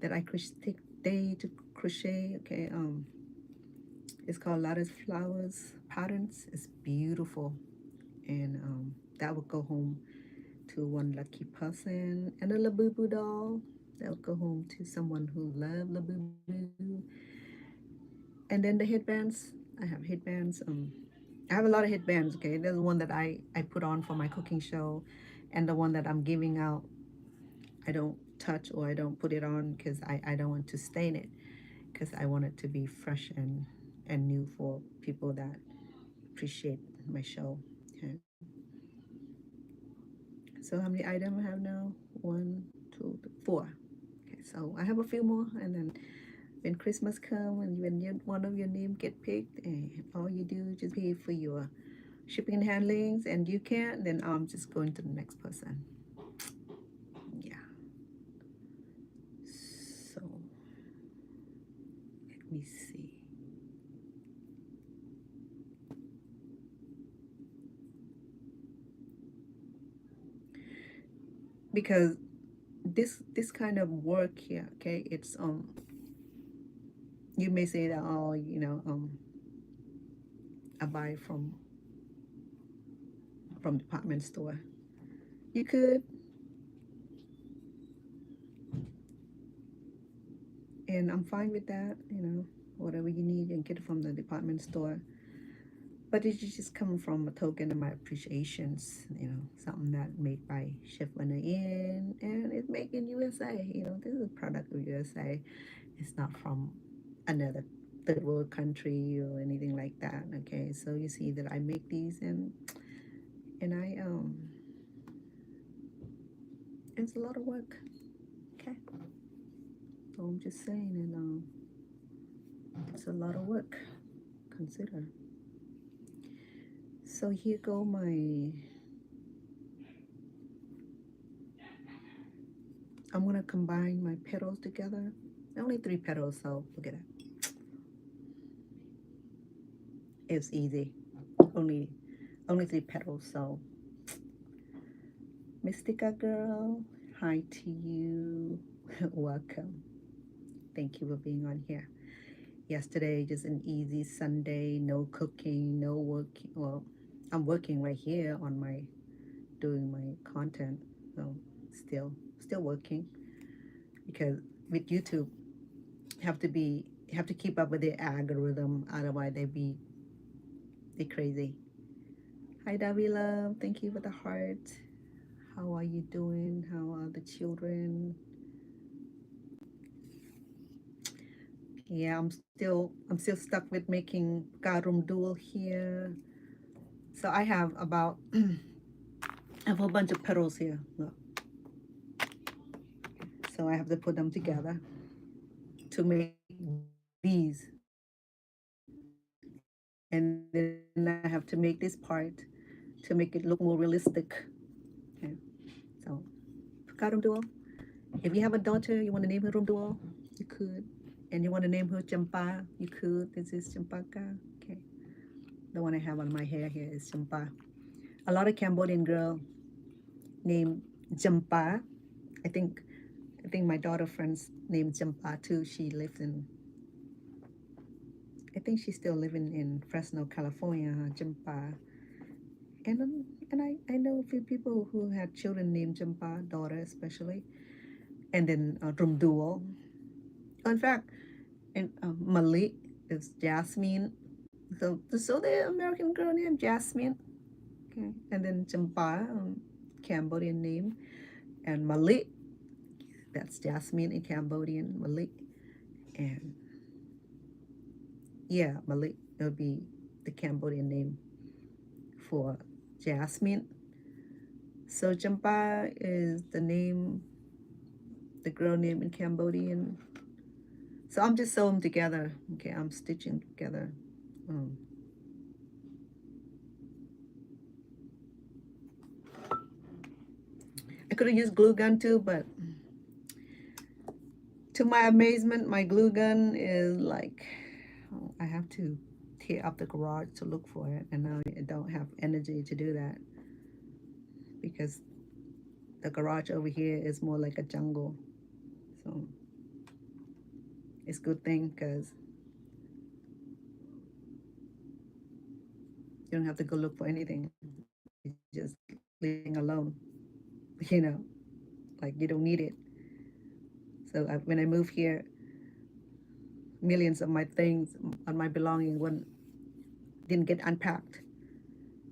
that I take day to crochet. Okay, it's called lattice flowers patterns. It's beautiful, and that will go home to one lucky person. And a labubu doll that will go home to someone who loves labubu. And then the headbands. I have headbands. I have a lot of headbands. Okay, there's one that I put on for my cooking show, and the one that I'm giving out, I don't touch or I don't put it on because I don't want to stain it, because I want it to be fresh and new for people that appreciate my show. Okay. So how many items I have now? One, two, three, four. Okay, so I have a few more, and then when Christmas come and when one of your name get picked, and all you do is just pay for your shipping and handlings, and you can't, then I'm just going to the next person. Yeah. So let me see. because this kind of work here, okay, it's you may say that, oh, I buy from department store. You could, and I'm fine with that. Whatever you need, you can get it from the department store. But it's just coming from a token of my appreciations, something that made by Chef Winner Inn, and it's made in USA. This is a product of USA. It's not from another third world country or anything like that. Okay, so you see that I make these, and it's a lot of work. Okay, so I'm just saying, and it's a lot of work. Consider. So here go I'm gonna combine my petals together. Only 3 petals, so look at it. It's easy. Only 3 petals, so Mystica girl, hi to you. Welcome. Thank you for being on here. Yesterday, just an easy Sunday, no cooking, no working. Well, I'm working right here on doing my content. So still working, because with YouTube, you have to keep up with their algorithm, otherwise they crazy. Hi Davi love, thank you for the heart. How are you doing? How are the children? Yeah, I'm still stuck with making Pka Rum Dual here. So I have about I have a whole bunch of petals here. Look. So I have to put them together to make these. And then I have to make this part to make it look more realistic. Okay. So Pka Rum Dual. If you have a daughter, you want to name her Rum Dual, you could. And you want to name her Champa, you could. This is Champaka. Okay. The one I have on my hair here is Champa. A lot of Cambodian girl named Champa. I think my daughter friends named Champa too. She lives in, I think she's still living in Fresno, California, Champa. And I know a few people who had children named Champa, daughter especially. And then Rum Dual. In fact, and Malik is Jasmine. So the American girl named Jasmine. Okay. And then Champa, Cambodian name. And Malik, that's Jasmine in Cambodian, Malik. And yeah, Malik, it would be the Cambodian name for Jasmine. So Champa is the girl name in Cambodian. So I'm just sewing together. Okay, I'm stitching together. I could have used glue gun too, but to my amazement, my glue gun is like, I have to tear up the garage to look for it, and now I don't have energy to do that because the garage over here is more like a jungle. So it's a good thing because you don't have to go look for anything. You just leaving alone, you know, like you don't need it. So when I moved here, millions of my things on my belonging didn't get unpacked.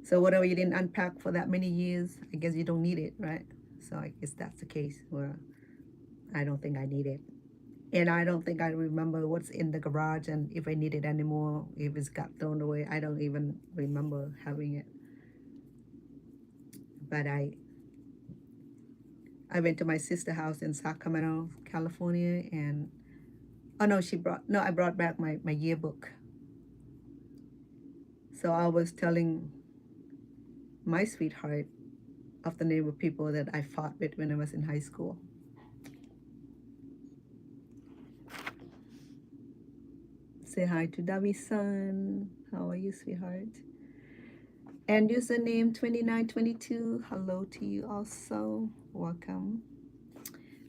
So whatever you didn't unpack for that many years, I guess you don't need it, right? So I guess that's the case where I don't think I need it. And I don't think I remember what's in the garage and if I need it anymore, if it's got thrown away, I don't even remember having it. But I went to my sister's house in Sacramento, California, and oh no, I brought back my yearbook. So I was telling my sweetheart of the name of people that I fought with when I was in high school. Say hi to Davi-san. How are you, sweetheart? And username 2922, hello to you also. Welcome.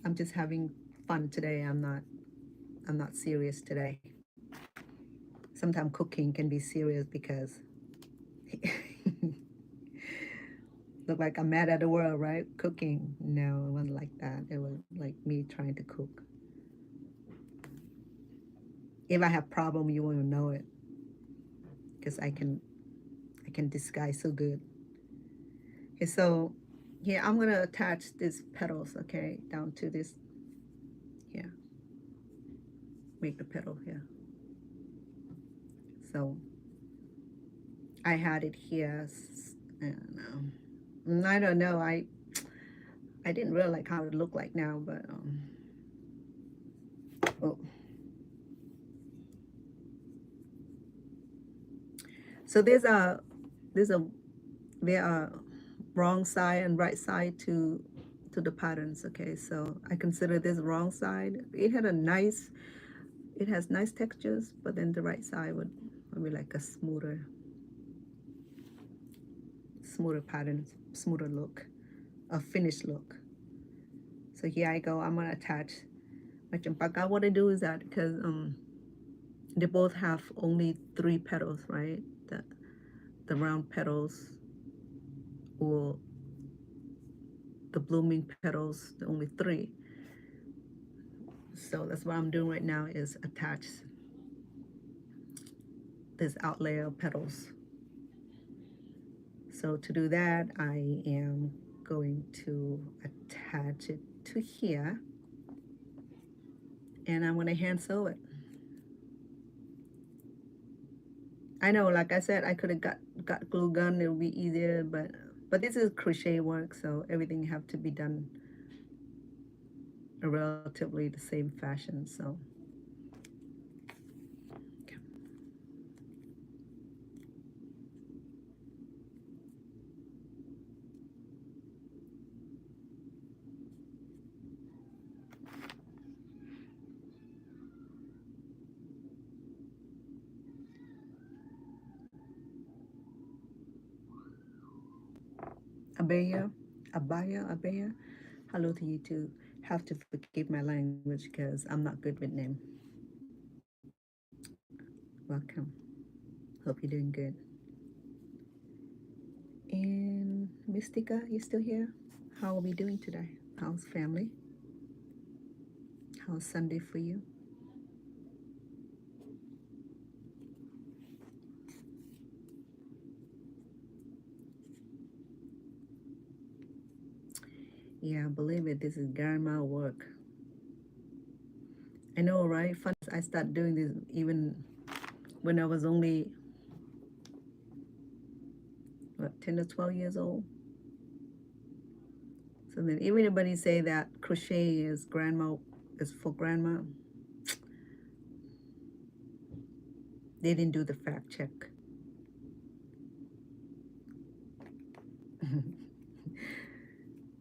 I'm just having fun today. I'm not serious today. Sometimes cooking can be serious because look like I'm mad at the world, right? Cooking. No, it wasn't like that. It was like me trying to cook. If I have problem, you won't know it because I can disguise so good. Okay, so here I'm gonna attach these petals, okay, down to this here. Make the petal here. So I had it here. I don't know. I didn't really like how it looked like now, but oh. So there's a there are wrong side and right side to the patterns. Okay, so I consider this wrong side. It has nice textures, but then the right side would be like a smoother pattern, smoother look, a finished look. So here I go. I'm gonna attach my champaka. What I do is that because they both have only 3 petals, right? The round petals or the blooming petals, the only 3. So that's what I'm doing right now is attach this out layer of petals. So to do that, I am going to attach it to here, and I'm going to hand sew it. I know, like I said, I could have got glue gun. It would be easier, but this is crochet work, so everything have to be done a relatively the same fashion. So okay. Abaya. Hello to you too. Have to forgive my language because I'm not good with name. Welcome. Hope you're doing good. And Mystica, you still here? How are we doing today? How's family? How's Sunday for you? Yeah, believe it, this is grandma work. I know, right? Fun. I started doing this even when I was only, what, 10 or 12 years old. So then if anybody say that crochet is for grandma, they didn't do the fact check.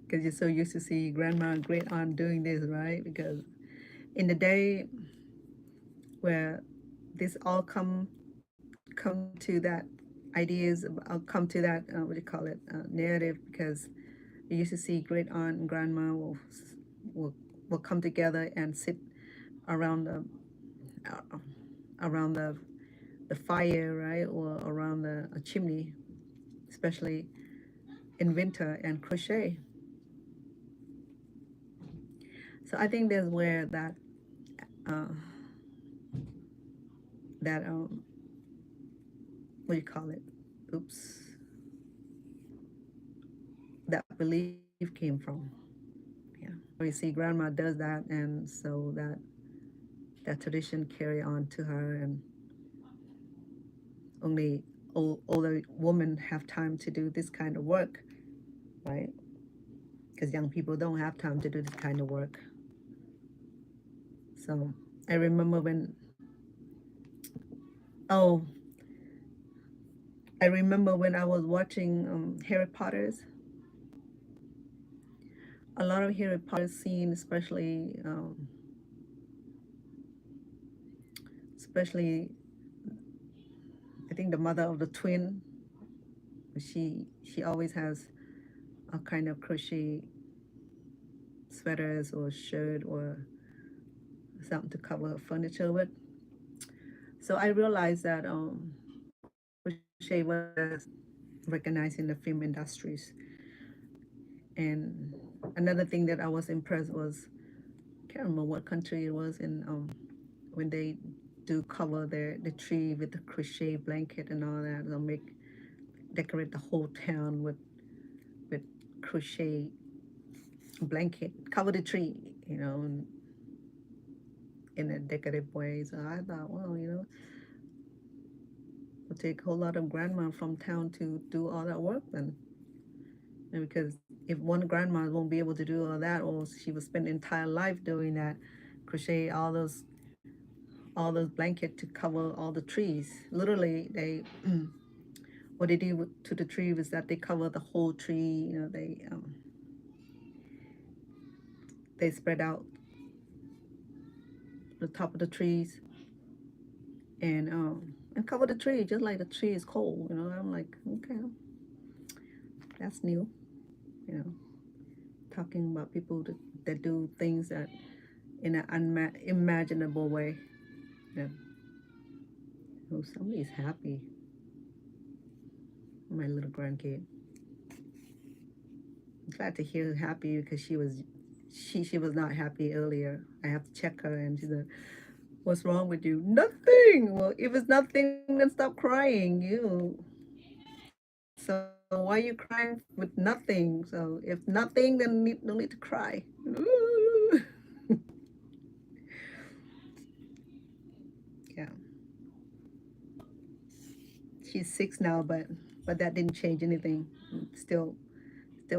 Because you're so used to see grandma and great aunt doing this, right? Because in the day where this all come to that ideas, I'll come to that what do you call it, narrative, because you used to see great aunt and grandma will will come together and sit around uh, around the fire, right, or around a chimney, especially in winter, and crochet. So I think there's where uh, that what do you call it? Oops, that belief came from. Yeah, we see grandma does that, and so that tradition carry on to her, and only older women have time to do this kind of work, right? Because young people don't have time to do this kind of work. So I remember oh, I remember when I was watching Harry Potter's. A lot of Harry Potter scenes, especially I think the mother of the twin, She always has a kind of crochet sweaters or shirt or something to cover her furniture with. So I realized that crochet was recognized in the film industries. And another thing that I was impressed was, can't remember what country it was in, when they do cover the tree with the crochet blanket and all that. They'll decorate the whole town with crochet blanket, cover the tree, in a decorative way. So I thought, well, it'll take a whole lot of grandma from town to do all that work then. And because if one grandma won't be able to do all that, or she will spend entire life doing that, crochet all those blankets to cover all the trees. Literally, they what they do to the tree is that they cover the whole tree. They spread out the top of the trees and cover the tree just like the tree is cold. I'm like, okay, that's new. You know, talking about people that do things that in an unimaginable way. Yeah. Oh, somebody's happy. My little grandkid. I'm glad to hear her happy because she was not happy earlier. I have to check her and she said, "What's wrong with you?" Nothing. Well, if it's nothing, then stop crying. So why are you crying with nothing? So if nothing, then no need to cry. Yeah. She's 6 now, but that didn't change anything. Still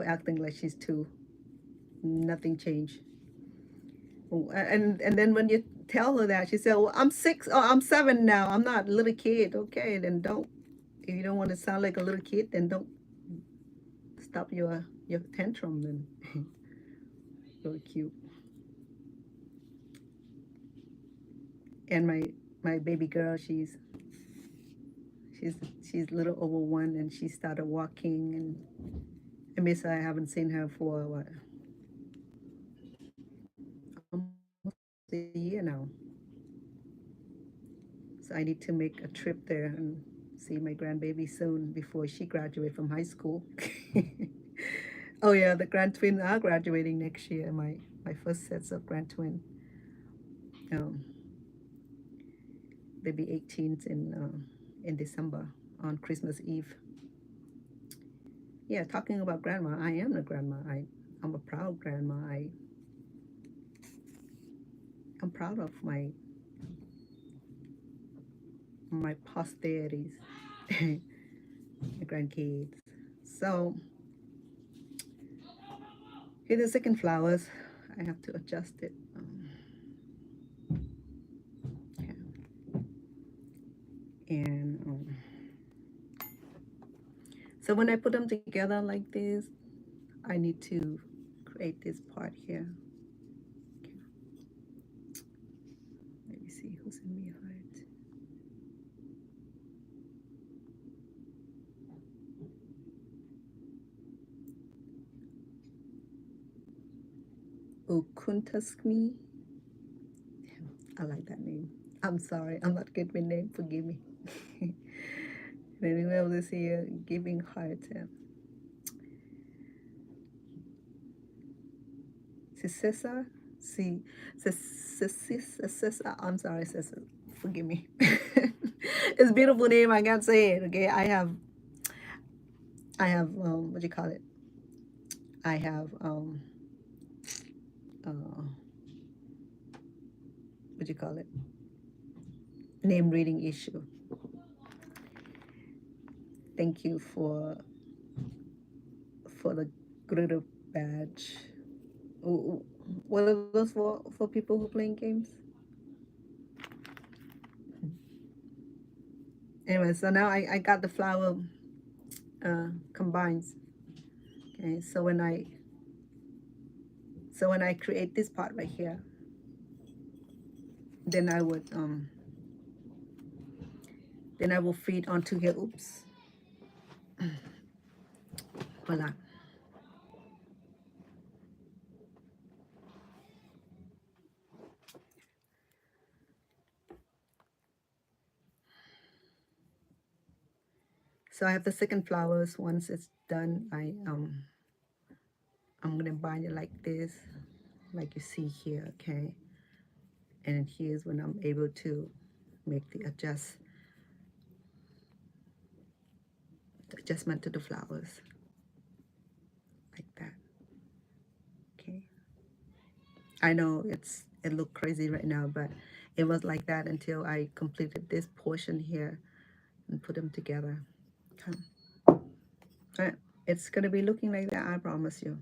acting like she's 2. Nothing changed. And then when you tell her that, she said, "Well, I'm 6 or I'm 7 now. I'm not a little kid." Okay, then don't. If you don't want to sound like a little kid, then don't stop your tantrum. Then really cute. And my baby girl, she's she's a little over 1, and she started walking, and I miss her. I haven't seen her for what, almost a year now. So I need to make a trip there and see my grandbaby soon before she graduates from high school. Oh yeah, the grand twins are graduating next year. My first sets of grand twin. Um, they'll be 18th in December on Christmas Eve. Yeah, talking about grandma, I am a grandma. I'm a proud grandma. I'm proud of my posterities, my grandkids. So here the second flowers. I have to adjust it. Okay. And so when I put them together like this, I need to create this part here. Okay. Let me see who's in my heart. Okuntaskmi. I like that name. I'm sorry, I'm not good with name. Forgive me. Anyway, this here, giving heart. Cesar, see, Cesar. I'm sorry, Cesar. Forgive me. It's a beautiful name. I can't say it. Okay, what do you call it? I have what do you call it? Name reading issue. Thank you for the glitter badge. Ooh, what are those for people who playing games? Anyway, so now I got the flower combines. Okay, so when I create this part right here, then I will feed onto here. Oops. Voila. So I have the second flowers. Once it's done, I'm gonna bind it like this, like you see here, okay? And here's when I'm able to make the adjustment to the flowers, like that, okay? I know it look crazy right now, but it was like that until I completed this portion here and put them together. Okay. Alright, it's gonna be looking like that, I promise you.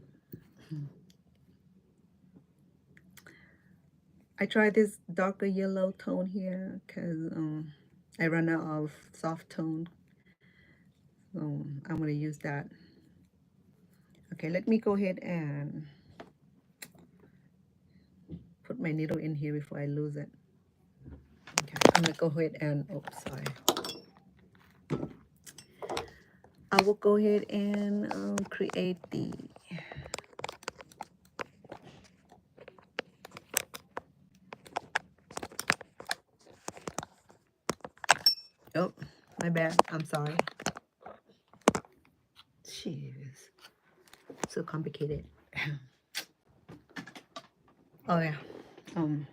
I tried this darker yellow tone here because I ran out of soft tone. So I'm going to use that. Okay, let me go ahead and put my needle in here before I lose it. Okay, I'm going to go ahead and, oops, sorry. I will go ahead and create the oh, my bad. I'm sorry. Jeez. So complicated. Oh yeah. Um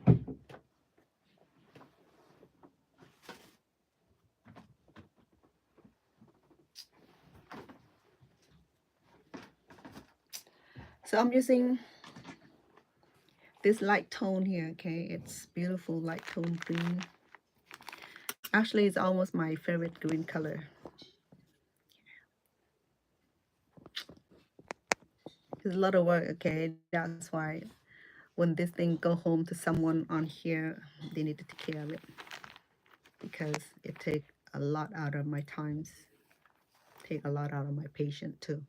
so I'm using this light tone here, okay? It's beautiful light tone green. Actually, it's almost my favorite green color. It's a lot of work, okay? That's why when this thing go home to someone on here, they need to take care of it because it take a lot out of my times, take a lot out of my patient too.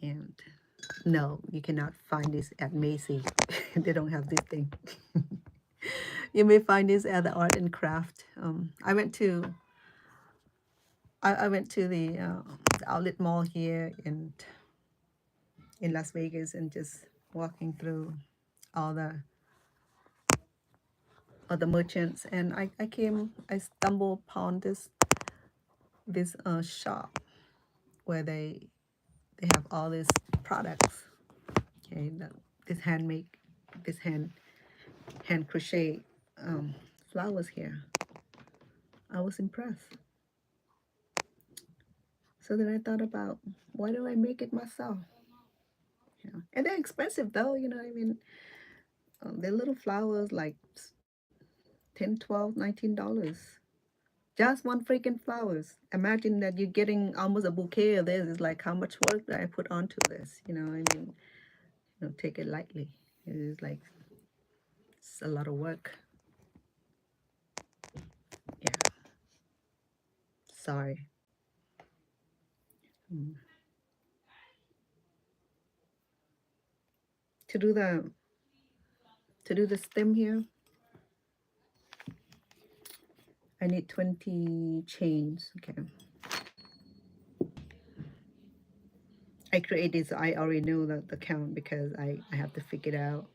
And no, you cannot find this at Macy's. They don't have this thing. You may find this at the art and craft. I went to the outlet mall here in Las Vegas and just walking through all the merchants, and I stumbled upon this shop where they have all these products, okay, this handmade, this hand crochet flowers here. I was impressed. So then I thought about, why don't I make it myself? And they're expensive though, you know. I mean, they're little flowers like 10, 12, $19. Just one freaking flowers. Imagine that you're getting almost a bouquet of this. It's like how much work that I put onto this. You know, I mean, take it lightly. It is like it's a lot of work. Yeah. Sorry. To do the stem here, I need 20 chains. Okay. I create this. I already know the count because I have to figure it out.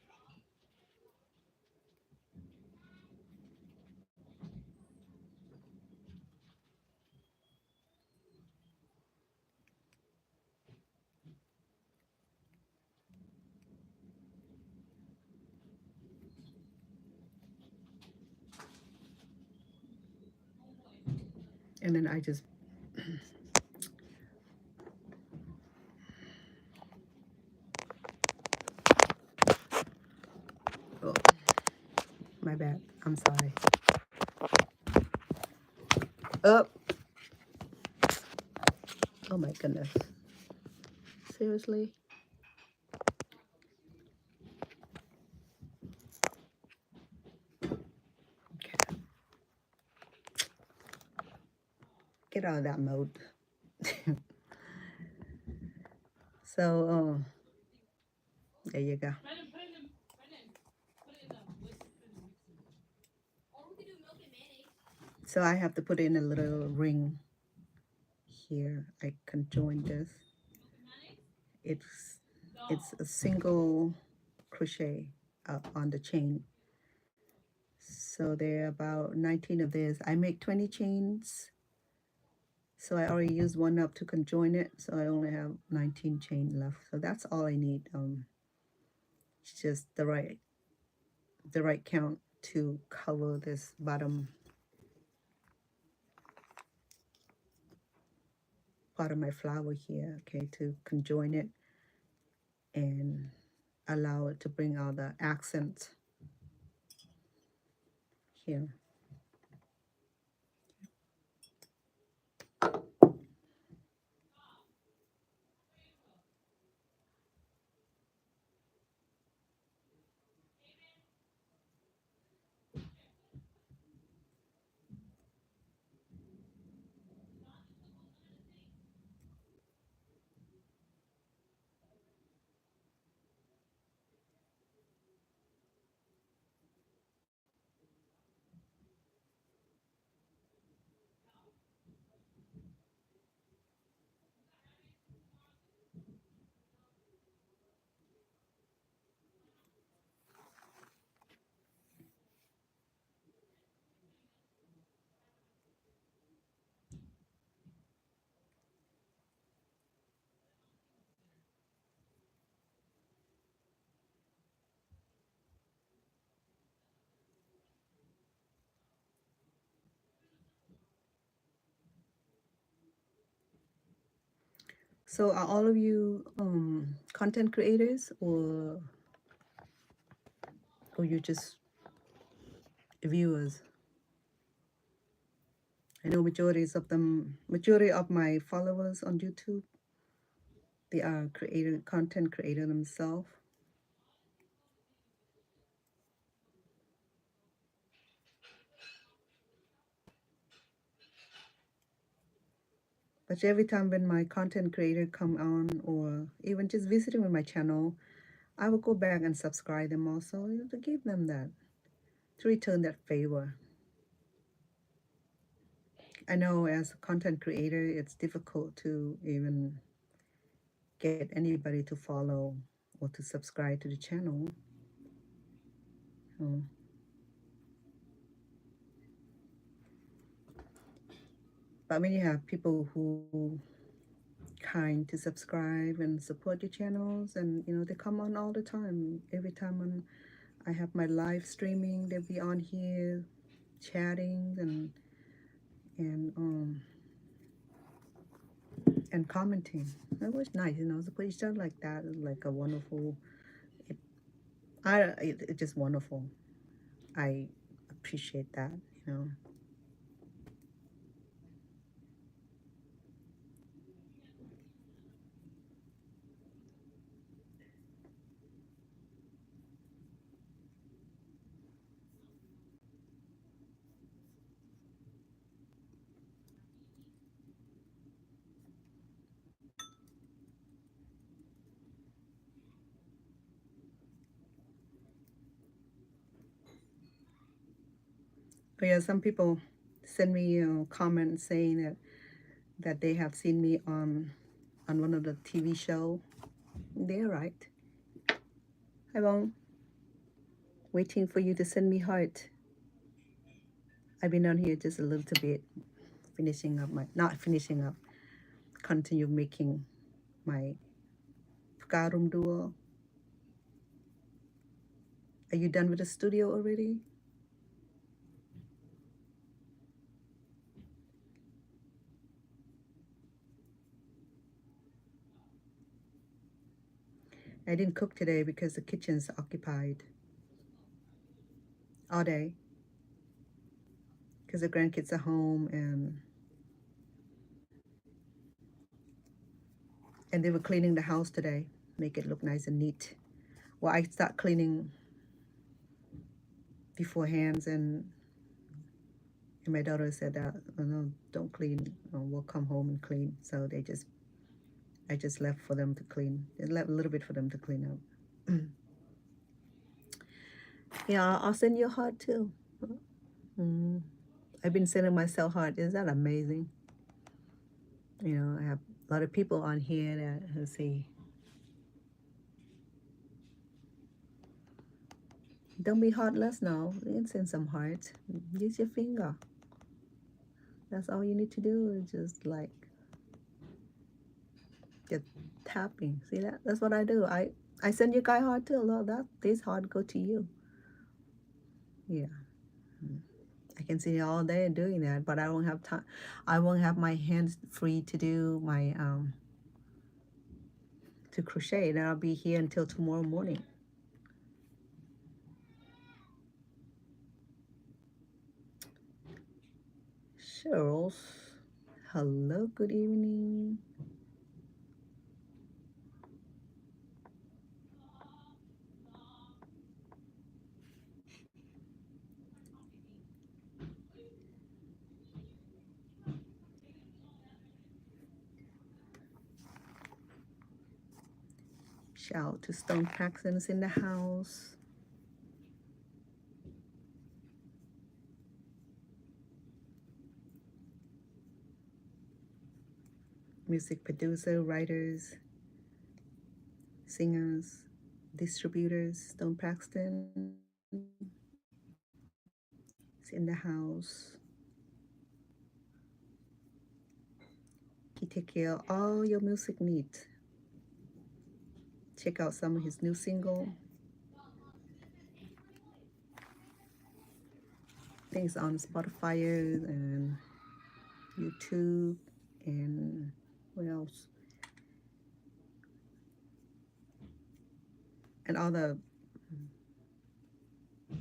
And then I just oh, my bad. I'm sorry. Oh, oh my goodness. Seriously? Okay. Get out of that mode. So, there you go. So I have to put in a little ring here. I can join this. It's it's a single crochet on the chain. So there are about 19 of this. I make 20 chains. So I already used one up to conjoin it. So I only have 19 chain left. So that's all I need. It's just the right count to cover this bottom part of my flower here, okay, to conjoin it and allow it to bring out the accent here. So are all of you content creators, or you just viewers? I know majority of my followers on YouTube, they are content creator themselves. But every time when my content creator come on, or even just visiting with my channel, I will go back and subscribe them also, to give them that, to return that favor. I know as a content creator, it's difficult to even get anybody to follow or to subscribe to the channel. Um, but when you have people who kind to subscribe and support your channels, and they come on all the time. Every time I have my live streaming, they'll be on here chatting and and commenting. That was nice, to put each other like that is like a wonderful. It, it's just wonderful. I appreciate that. But yeah, some people send me comments saying that they have seen me on one of the TV show. They're right. I won't waiting for you to send me heart. I've been on here just a little bit, finishing up not finishing up, continue making my Pka Rum Dual. Are you done with the studio already? I didn't cook today because the kitchen's occupied all day because the grandkids are home, and they were cleaning the house today, make it look nice and neat. Well, I start cleaning beforehand, and my daughter said that, oh, no, don't clean. We'll come home and clean. So I just left for them to clean. I left a little bit for them to clean up. Yeah, I'll send you a heart too. Mm. I've been sending myself heart. Is that amazing? I have a lot of people on here that, let's see, Don't be heartless now. You can send some hearts. Use your finger. That's all you need to do. Just like just tapping. See that? That's what I do. I send you guy heart too. Look, that this heart go to you. Yeah. I can sit here all day doing that, but I won't have time. I won't have my hands free to do my to crochet. Then I'll be here until tomorrow morning. Cheryl, hello, good evening. Shout out to Stone Paxton's in the house. Music producer, writers, singers, distributors. Stone Paxton is in the house. He take care of all your music needs. Check out some of his new single. Things on Spotify and YouTube and what else? And all the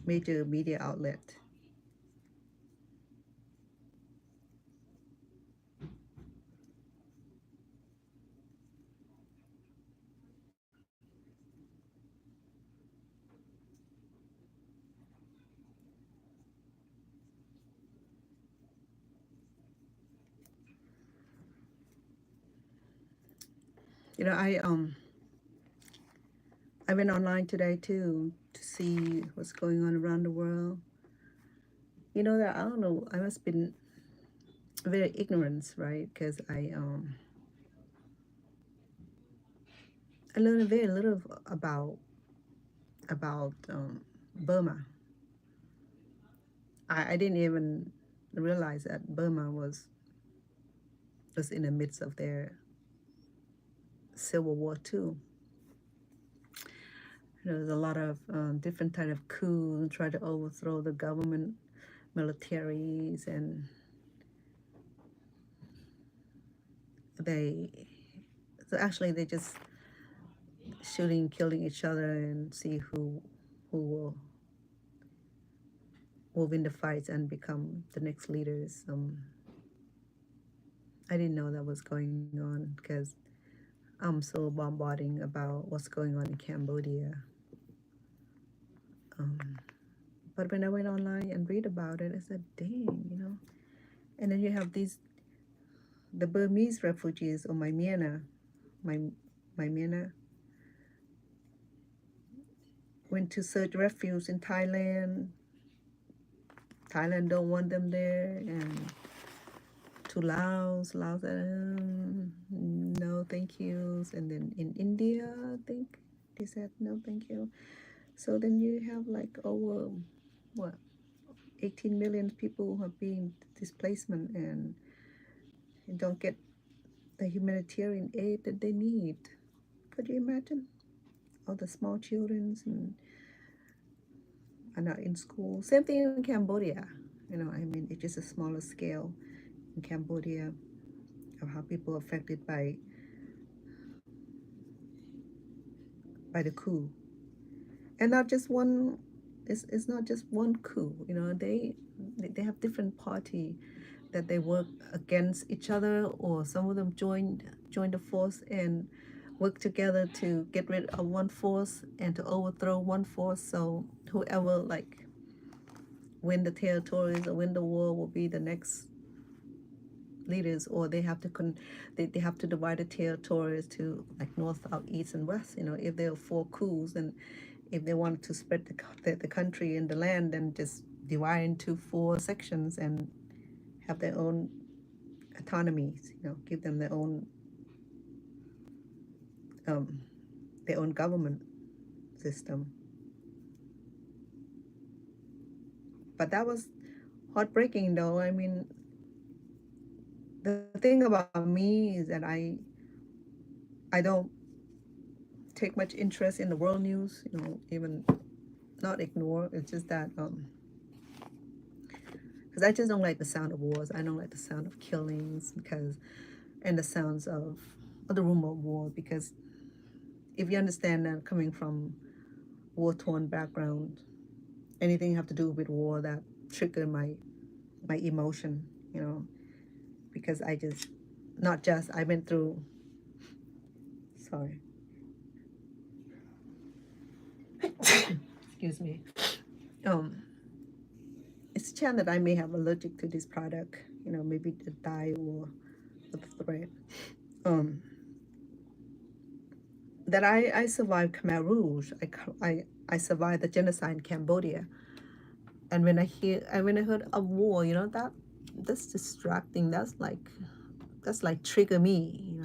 major media outlet. You know, I went online today too to see what's going on around the world. You know that I don't know. I must have been very ignorant, right? Because I learned very little about Burma. I didn't even realize that Burma was in the midst of their civil war too. There was a lot of different kind of coups and try to overthrow the government, militaries, and they so actually they just shooting, killing each other, and see who will win the fights and become the next leaders. I didn't know that was going on because I'm so bombarding about what's going on in Cambodia. But when I went online and read about it, I said, "Dang, you know." And then you have the Burmese refugees or my Myanmar went to search refuge in Thailand. Thailand don't want them there, and to Laos, no thank yous, and then in India, I think they said no thank you. So then you have like over what 18 million people who are being displacement and don't get the humanitarian aid that they need. Could you imagine? All the small children and are not in school. Same thing in Cambodia. You know, I mean, it's just a smaller scale in Cambodia of how people are affected by the coup. And not just one. It's not just one coup. You know, they have different party that they work against each other, or some of them join the force and work together to get rid of one force and to overthrow one force. So whoever like win the territories or win the war will be the next leaders, or they have to they have to divide the territories to like north, south, east, and west. You know, if there are four coups, and if they want to spread the country and the land, then just divide into four sections and have their own autonomies. You know, give them um, their own government system. But that was heartbreaking, though. I mean, the thing about me is that I don't take much interest in the world news, even not ignore. It's just that because I just don't like the sound of wars. I don't like the sound of killings because and the sounds of the rumor of war, because if you understand that coming from war-torn background, anything have to do with war that trigger my emotion, because I just not just I went through sorry excuse me. um it's a chance that I may have allergic to this product, maybe the dye or the thread. um that I survived Khmer Rouge. I survived the genocide in Cambodia. And when I heard of war, that's distracting. That's like trigger me,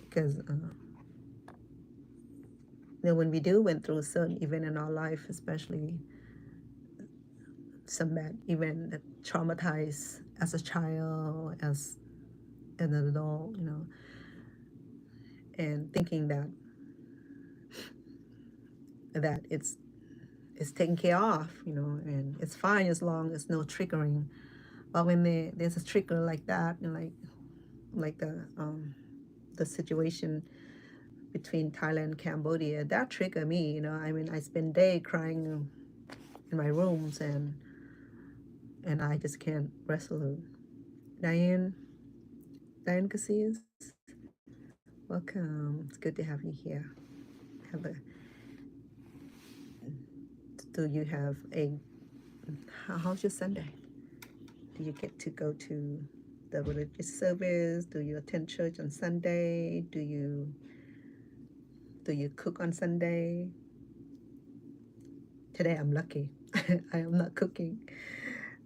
because when we do went through a certain event in our life, especially some bad event that traumatized as a child, as an adult, and thinking that it's taken care of, and it's fine as long as no triggering. But when there's a trigger like that, like the situation between Thailand and Cambodia, that triggered me. I mean, I spend day crying in my rooms, and I just can't wrestle. Diane Casillas, welcome. It's good to have you here. Have a Do you have how's your Sunday? Do you get to go to the religious service? Do you attend church on Sunday? Do you cook on Sunday? Today I'm lucky. I am not cooking.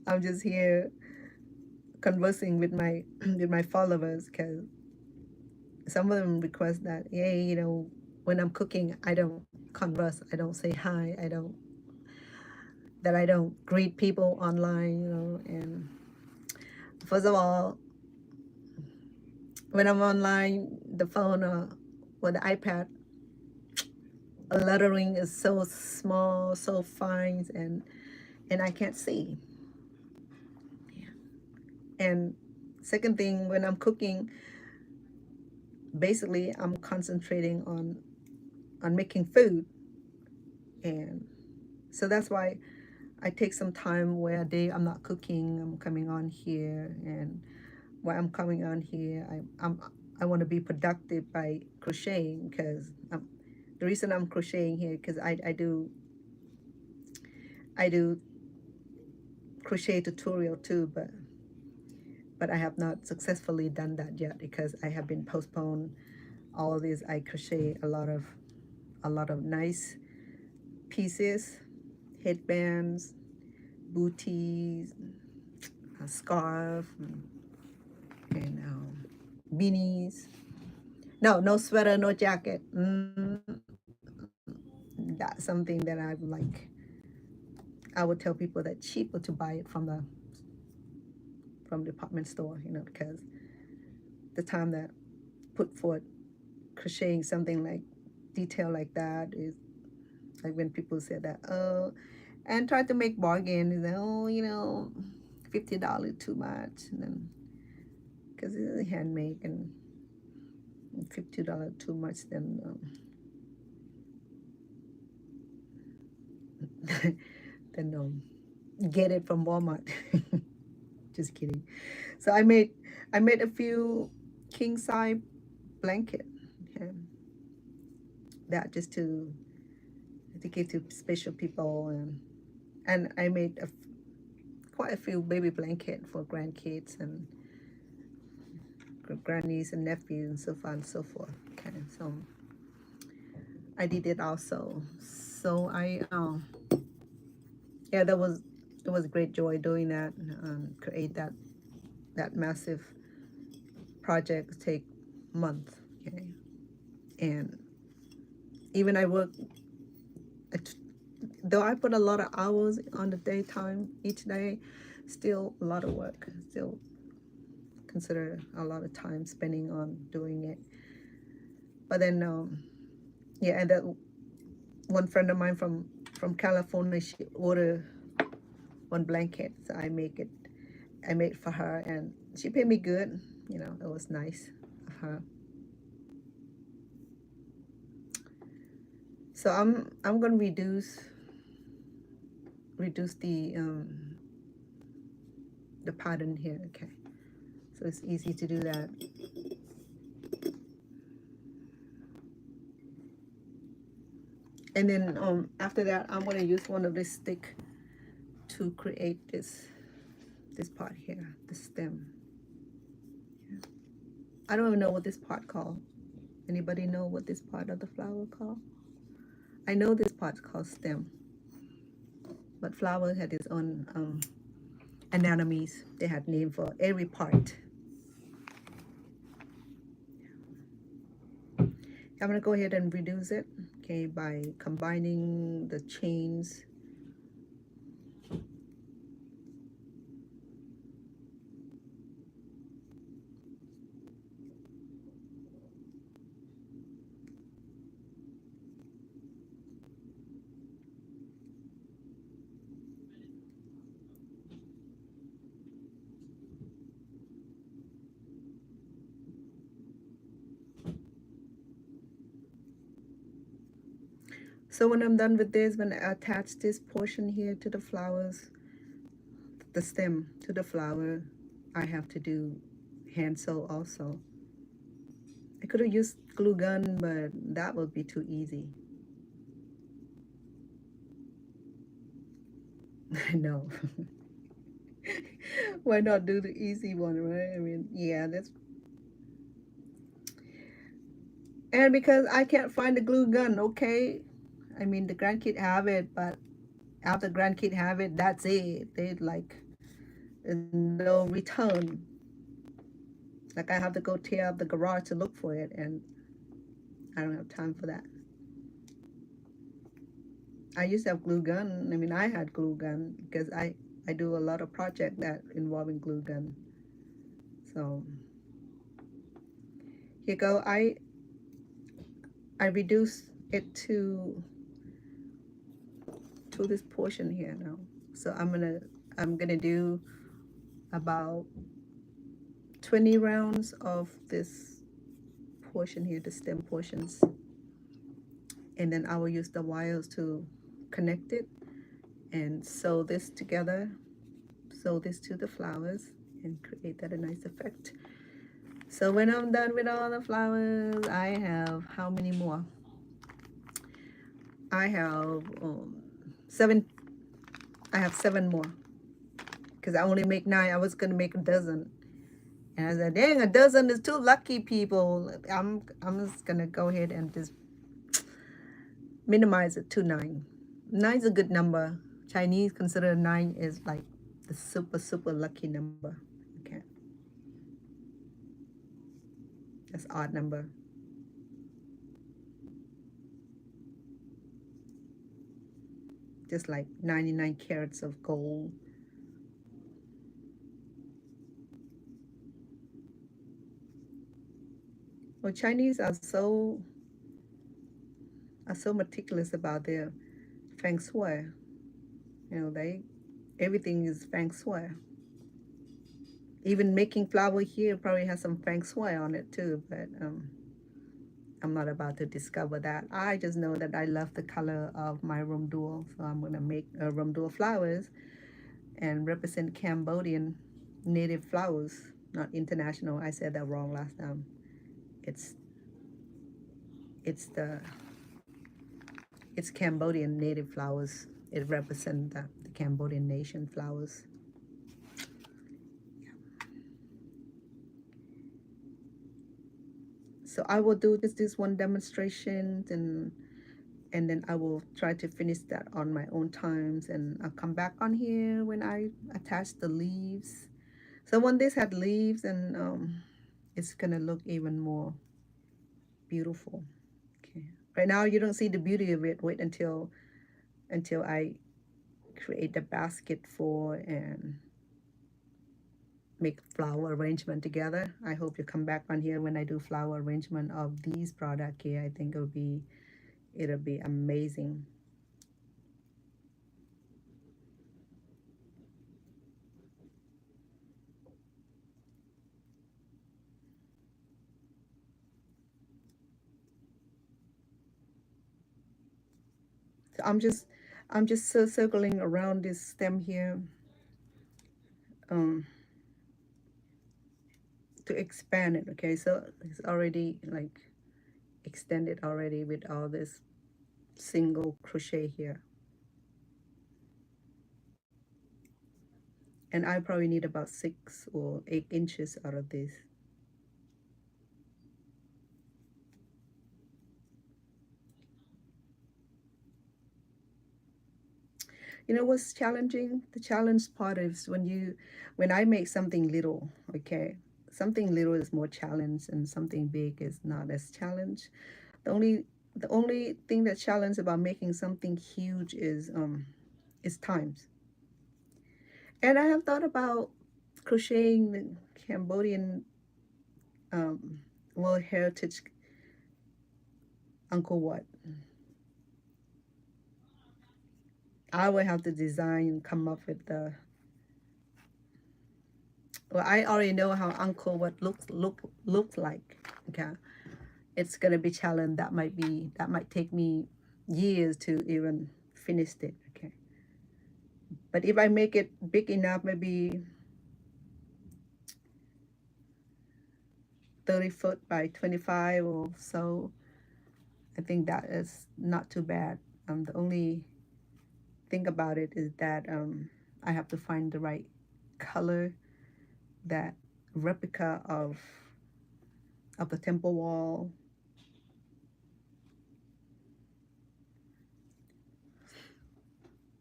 I'm just here conversing with my with my followers, because some of them request that, hey, when I'm cooking, I don't converse, I don't say hi, I don't greet people online, and first of all, when I'm online, the phone or the iPad lettering is so small, so fine, and I can't see. Yeah. And second thing, when I'm cooking, basically I'm concentrating on making food, and so that's why I take some time where a day I'm not cooking, I'm coming on here, and while I'm coming on here, I want to be productive by crocheting, because the reason I'm crocheting here, because I do crochet tutorial too, but I have not successfully done that yet because I have been postponed. All of these, I crochet a lot of nice pieces, headbands, booties, a scarf, and beanies. No sweater, no jacket. That's something that I would like. I would tell people that cheaper to buy it from the department store, because the time that put forth crocheting something like detail like that is like when people say that, oh, and try to make bargain, is that, oh, $50 too much, and then because it's handmade, and $50 too much, then then get it from Walmart. Just kidding. So I made a few king size blanket, and that just to give to special people, and I made quite a few baby blanket for grandkids and grannies and nephews and so far and so forth. Okay, so I did it also. So yeah, it was a great joy doing that, create that massive project, take month. Okay, and even I work though I put a lot of hours on the daytime each day, still a lot of work. Still consider a lot of time spending on doing it. But then, yeah, and that one friend of mine from California, she ordered one blanket, so I make it. I made for her, and she paid me good. You know, it was nice of her. So I'm gonna reduce the pattern here. Okay, so it's easy to do that. And then after that, I'm gonna use one of this stick to create this part here, the stem. Yeah. I don't even know what this part called. Anybody know what this part of the flower called? I know this part's called stem, but flower had its own anatomies. They had name for every part. I'm gonna go ahead and reduce it, okay, by combining the chains. So when I'm done with this, when I attach this portion here to the flowers, the stem to the flower, I have to do hand sew also. I could have used glue gun, but that would be too easy. No. Why not do the easy one, right? I mean, yeah, that's. And because I can't find the glue gun, okay? I mean, the grandkid have it, but after grandkid have it, that's it. They like no return. Like I have to go tear up the garage to look for it, and I don't have time for that. I used to have glue gun. I mean, I had glue gun because I do a lot of project that involving glue gun. So here you go. I reduce it to this portion here now. So I'm gonna do about 20 rounds of this portion here, the stem portions, and then I will use the wires to connect it and sew this together, sew this to the flowers, and create that a nice effect. So when I'm done with all the flowers, I have how many more? I have seven. I have 7 more because I only make 9. I was gonna make a dozen, and I said, "Dang, a dozen is too lucky, people." I'm just gonna go ahead and just minimize it to 9. 9 is a good number. Chinese consider 9 is like the super lucky number. Okay, that's odd number. Just like 99 carats of gold. Well, Chinese are so meticulous about their feng shui. You know, everything is feng shui. Even making flower here probably has some feng shui on it too, but I'm not about to discover that. I just know that I love the color of my rum dual, so I'm gonna make rum dual flowers and represent Cambodian native flowers, not international. I said that wrong last time. It's it's the it's Cambodian native flowers. It represents the Cambodian nation flowers. So I will do this one demonstration, and then I will try to finish that on my own times, and I'll come back on here when I attach the leaves. So when this had leaves, and it's gonna look even more beautiful. Okay. Right now you don't see the beauty of it. Wait until until I create the basket for and make flower arrangement together. I hope you come back on here when I do flower arrangement of these product here. I think it'll be amazing. So I'm just circling around this stem here um, to expand it. Okay, so it's already like extended already with all this single crochet here, and I probably need about 6 or 8 inches out of this. You know what's challenging? The challenge part is when I make something little, okay? Something little is more challenge and something big is not as challenge. The only the only thing that challenge about making something huge is times. And I have thought about crocheting the Cambodian World Heritage Uncle What. I would have to design, come up with the. Well, I already know how Uncle What looks like. Okay, it's gonna be challenge. That might take me years to even finish it. Okay, but if I make it big enough, maybe 30 foot by 25 or so, I think that is not too bad. The only thing about it is that I have to find the right color, that replica of the temple wall.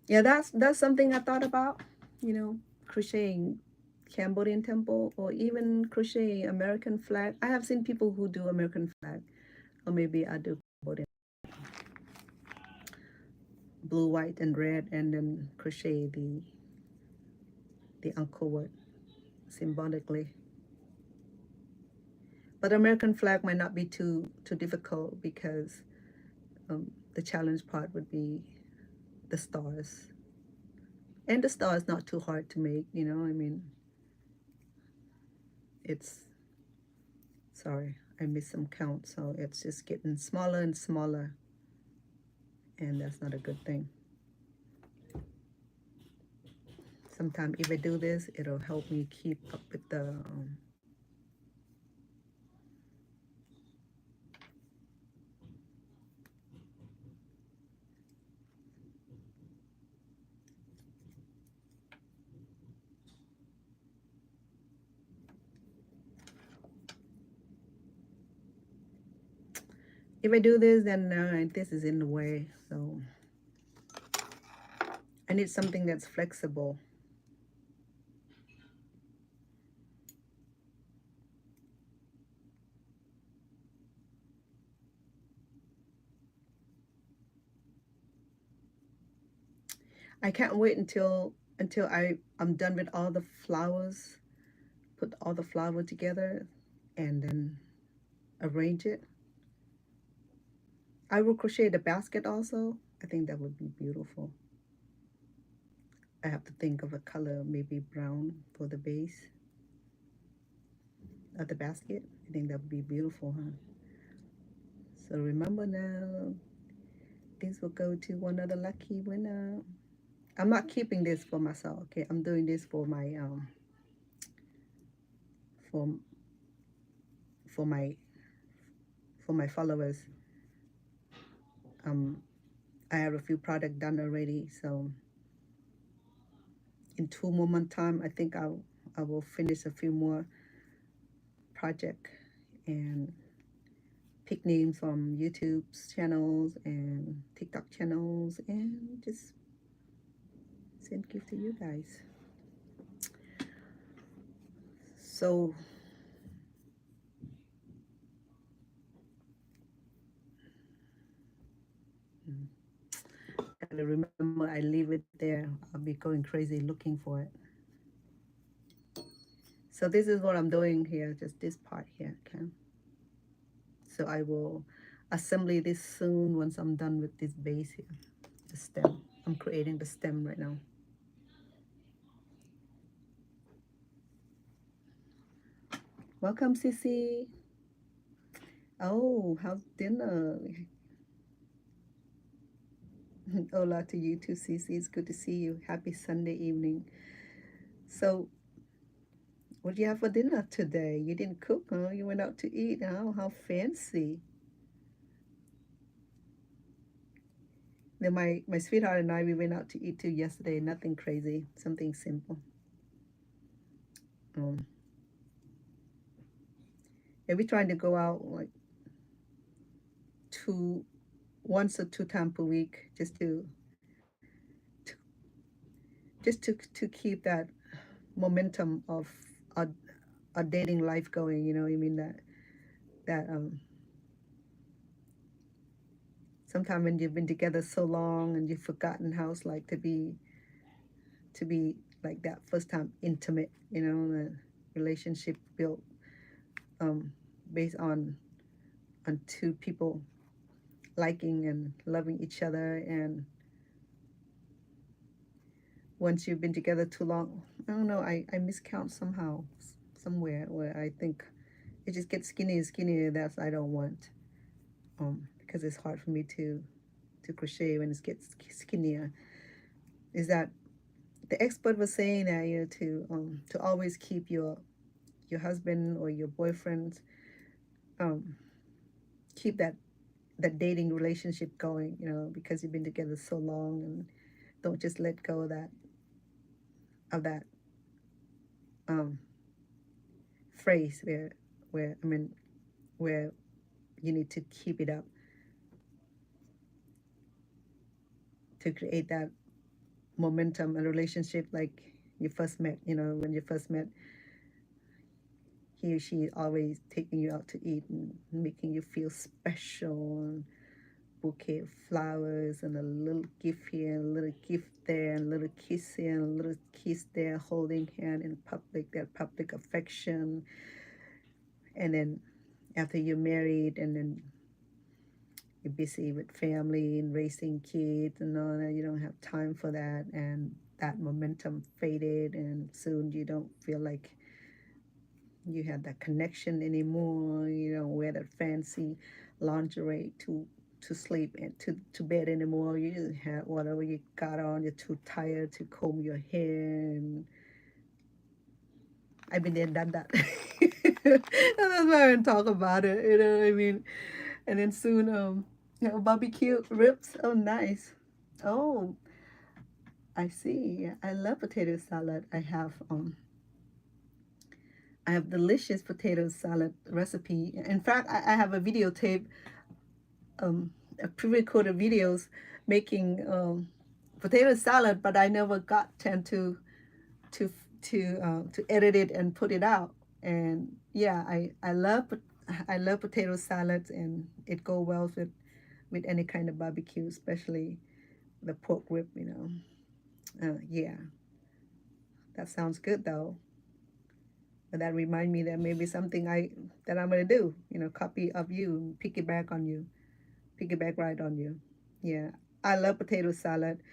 Yeah, that's something I thought about, you know, crocheting Cambodian temple or even crocheting American flag. I have seen people who do American flag, or maybe I do Cambodian blue, white, and red, and then crochet the Angkor Wat symbolically. But American flag might not be too difficult because the challenge part would be the stars. And the star is not too hard to make, you know. I mean, it's, sorry, I missed some count, so it's just getting smaller and smaller, and that's not a good thing. Sometimes if I do this, it'll help me keep up with the if I do this, then this is in the way, so I need something that's flexible. I can't wait until I'm done with all the flowers, put all the flower together, and then arrange it. I will crochet the basket also. I think that would be beautiful. I have to think of a color, maybe brown for the base of the basket. I think that would be beautiful, huh? So remember now, this will go to one of the lucky winner. I'm not keeping this for myself, okay? I'm doing this for my for for my for my followers. I have a few products done already, so in 2 more months time, I think I will finish a few more project and pick names from YouTube's channels and TikTok channels and just send gift to you guys. So remember I leave it there, I'll be going crazy looking for it. So this is what I'm doing here, just this part here, okay? So I will assemble this soon once I'm done with this base here, the stem. I'm creating the stem right now. Welcome, Sissy. Oh, how's dinner? Hola to you too, Sissy. It's good to see you. Happy Sunday evening. So, what do you have for dinner today? You didn't cook, huh? You went out to eat, huh? How fancy. Then my sweetheart and I, we went out to eat too yesterday. Nothing crazy, something simple. Um, and we're trying to go out like once or two times per week, to to keep that momentum of our, our dating life going. You know, I mean that sometimes when you've been together so long and you've forgotten how it's like to be like that first time intimate. You know, the relationship built um, based on two people liking and loving each other. And once you've been together too long, I don't know, I miscount somehow, somewhere where I think it just gets skinnier and skinnier. That's I don't want, because it's hard for me to crochet when it gets skinnier. Is that the expert was saying that to always keep your husband or your boyfriend, um, keep that dating relationship going, you know, because you've been together so long, and don't just let go of that um, phrase where I mean where you need to keep it up to create that momentum and relationship like you first met. You know, when you first met, he or she always taking you out to eat and making you feel special, and bouquet of flowers and a little gift here, a little gift there, and a little kiss here, and a little kiss there, holding hand in public, that public affection. And then after you're married, and then you're busy with family and raising kids and all that, you don't have time for that, and that momentum faded, and soon you don't feel like you have that connection anymore. You don't wear that fancy lingerie to sleep and to bed anymore. You just have whatever you got on. You're too tired to comb your hair. And I've been there, done that. And that's why I don't talk about it. You know what I mean? And then soon, barbecue ribs. Oh, nice. Oh, I see. I love potato salad. I have delicious potato salad recipe. In fact, I have a videotape, a pre-recorded videos making potato salad, but I never got time to to edit it and put it out. And yeah, I love potato salads, and it go well with any kind of barbecue, especially the pork rib. You know, yeah, that sounds good though. But that remind me that maybe something that I'm gonna do. You know, copy of you, piggyback on you, piggyback right on you. Yeah, I love potato salad.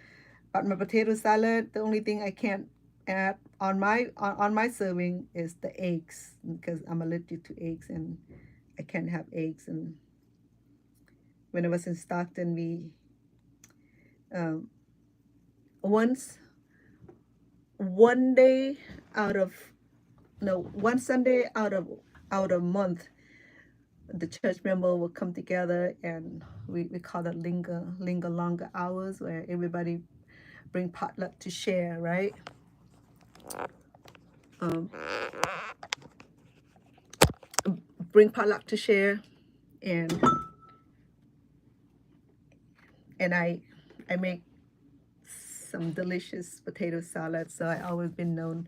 But my potato salad, the only thing I can't add on my serving is the eggs, because I'm allergic to eggs, and I can't have eggs. And when I was in Stockton, we um, once one day out of no one Sunday out of month, the church member will come together, and we call it linger longer hours, where everybody bring potluck to share, right? Um, bring potluck to share, and I make some delicious potato salad. So I always been known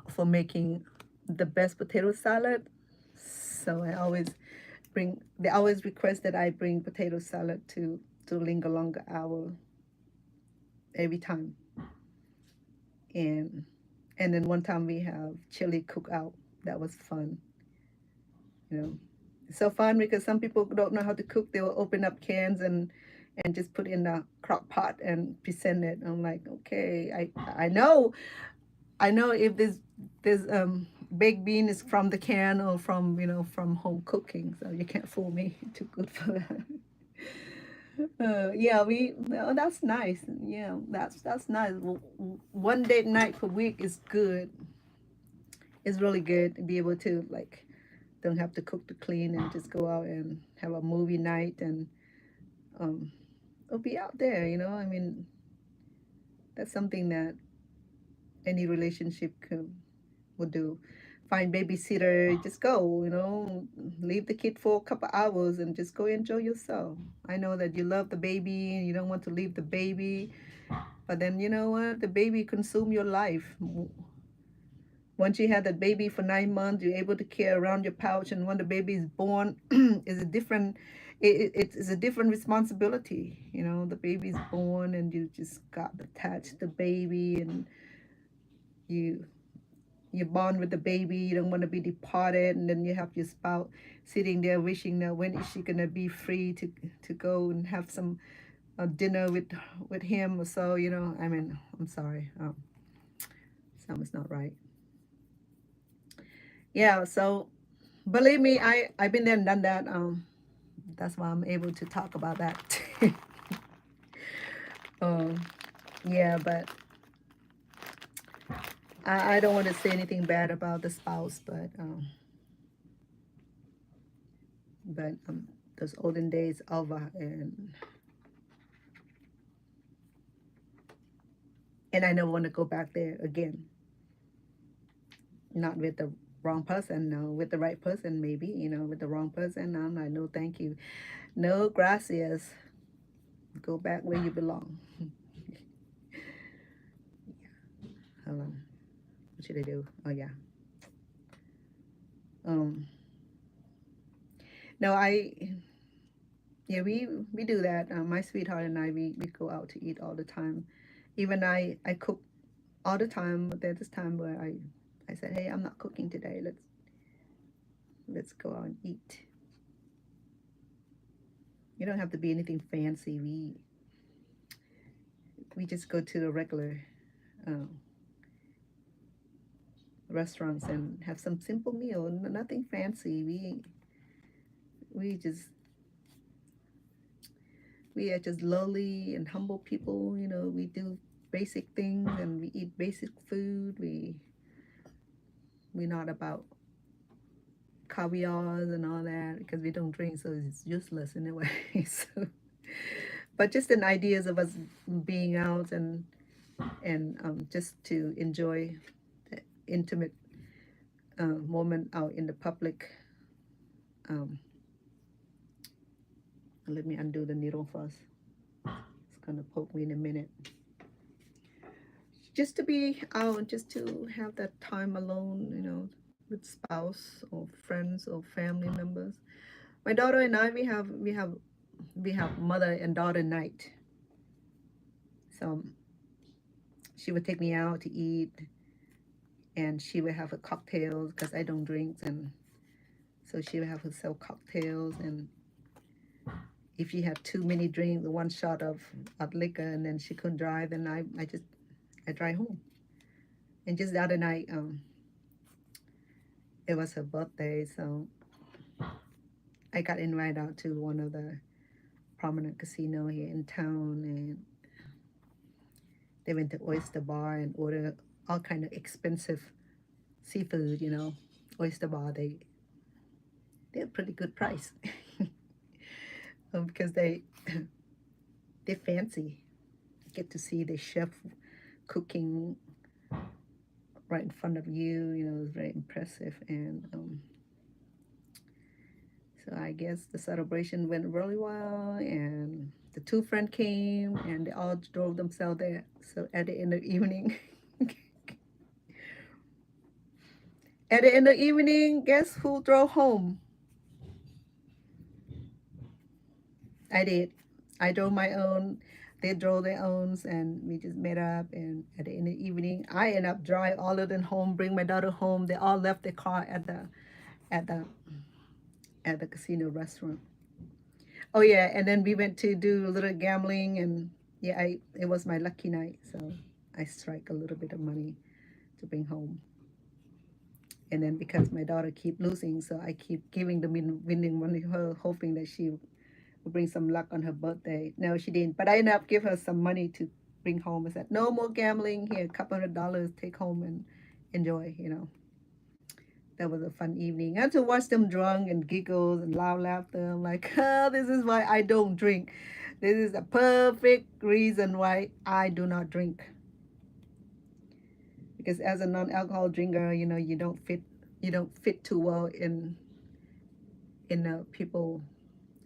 for making the best potato salad. So they always request that I bring potato salad to linger longer hour. every time. And then one time we have chili cookout. That was fun, you know. It's so fun because some people don't know how to cook. They will open up cans and just put in a crock pot and present it. I'm like, okay, I know if this baked bean is from the can or from from home cooking, so you can't fool me. Too good for that. Yeah, that's nice. Yeah, that's nice. One date night per week is good. It's really good to be able to like don't have to cook to clean and just go out and have a movie night and um or be out there. I mean, that's something that any relationship would do. Find babysitter, just go, leave the kid for a couple hours and just go enjoy yourself. I know that you love the baby and you don't want to leave the baby, but then you know what? The baby consume your life. Once you have that baby for 9 months, you're able to carry around your pouch, and when the baby is born, is a different. It's a different responsibility. The baby's born, and you just got attached to the baby, and you you bond with the baby. You don't want to be departed, and then you have your spouse sitting there wishing that when is she gonna be free to go and have some dinner with him or so. I mean, I'm sorry, something's not right. Yeah, so believe me, I've been there and done that. That's why I'm able to talk about that. um, yeah, but I don't want to say anything bad about the spouse, but those olden days over, and I don't want to go back there again. Not with the wrong person, no. With the right person, maybe. With the wrong person, I'm like, no, thank you, no, gracias. Go back where you belong. Hold on. What should I do? Oh yeah. Um. No, yeah, we do that. My sweetheart and I, we go out to eat all the time. Even I cook all the time. But there's this time where I said, hey, I'm not cooking today. Let's go out and eat. You don't have to be anything fancy. We just go to the regular uh, restaurants and have some simple meal. Nothing fancy. We just we are just lowly and humble people. We do basic things and we eat basic food. We're not about caviars and all that because we don't drink, so it's useless anyway. So, but just an ideas of us being out and just to enjoy the intimate moment out in the public. Um, let me undo the needle first. It's gonna poke me in a minute. Just to be out, just to have that time alone, with spouse or friends or family members. My daughter and I, we have mother and daughter night. So she would take me out to eat, and she would have her cocktails because I don't drink, and so she would have herself cocktails. And if she had too many drinks, one shot of liquor, and then she couldn't drive, and I drive home. And just the other night, it was her birthday, so I got invited out to one of the prominent casino here in town, and they went to oyster bar and ordered all kind of expensive seafood. Oyster bar, they're pretty good price. Because they're fancy. You get to see the chef cooking right in front of you. It's very impressive. And so I guess the celebration went really well, and the two friends came and they all drove themselves there. So at the end of the evening, guess who drove home? I did. I drove my own. they drove their own, and we just met up. And at the, in the evening, I end up drive all of them home, bring my daughter home. They all left their car at the at the casino restaurant. Oh yeah, and then we went to do a little gambling, and yeah, it was my lucky night, so I strike a little bit of money to bring home. And then because my daughter keep losing, so I keep giving the winning money to her, hoping that she will bring some luck on her birthday. No, she didn't, but I ended up give her some money to bring home. I said, no more gambling here, a couple $100, take home and enjoy. That was a fun evening. And to watch them drunk and giggles and loud laughter, I'm like, oh, this is why I don't drink. This is a perfect reason why I do not drink. Because as a non-alcohol drinker, you don't fit too well in a people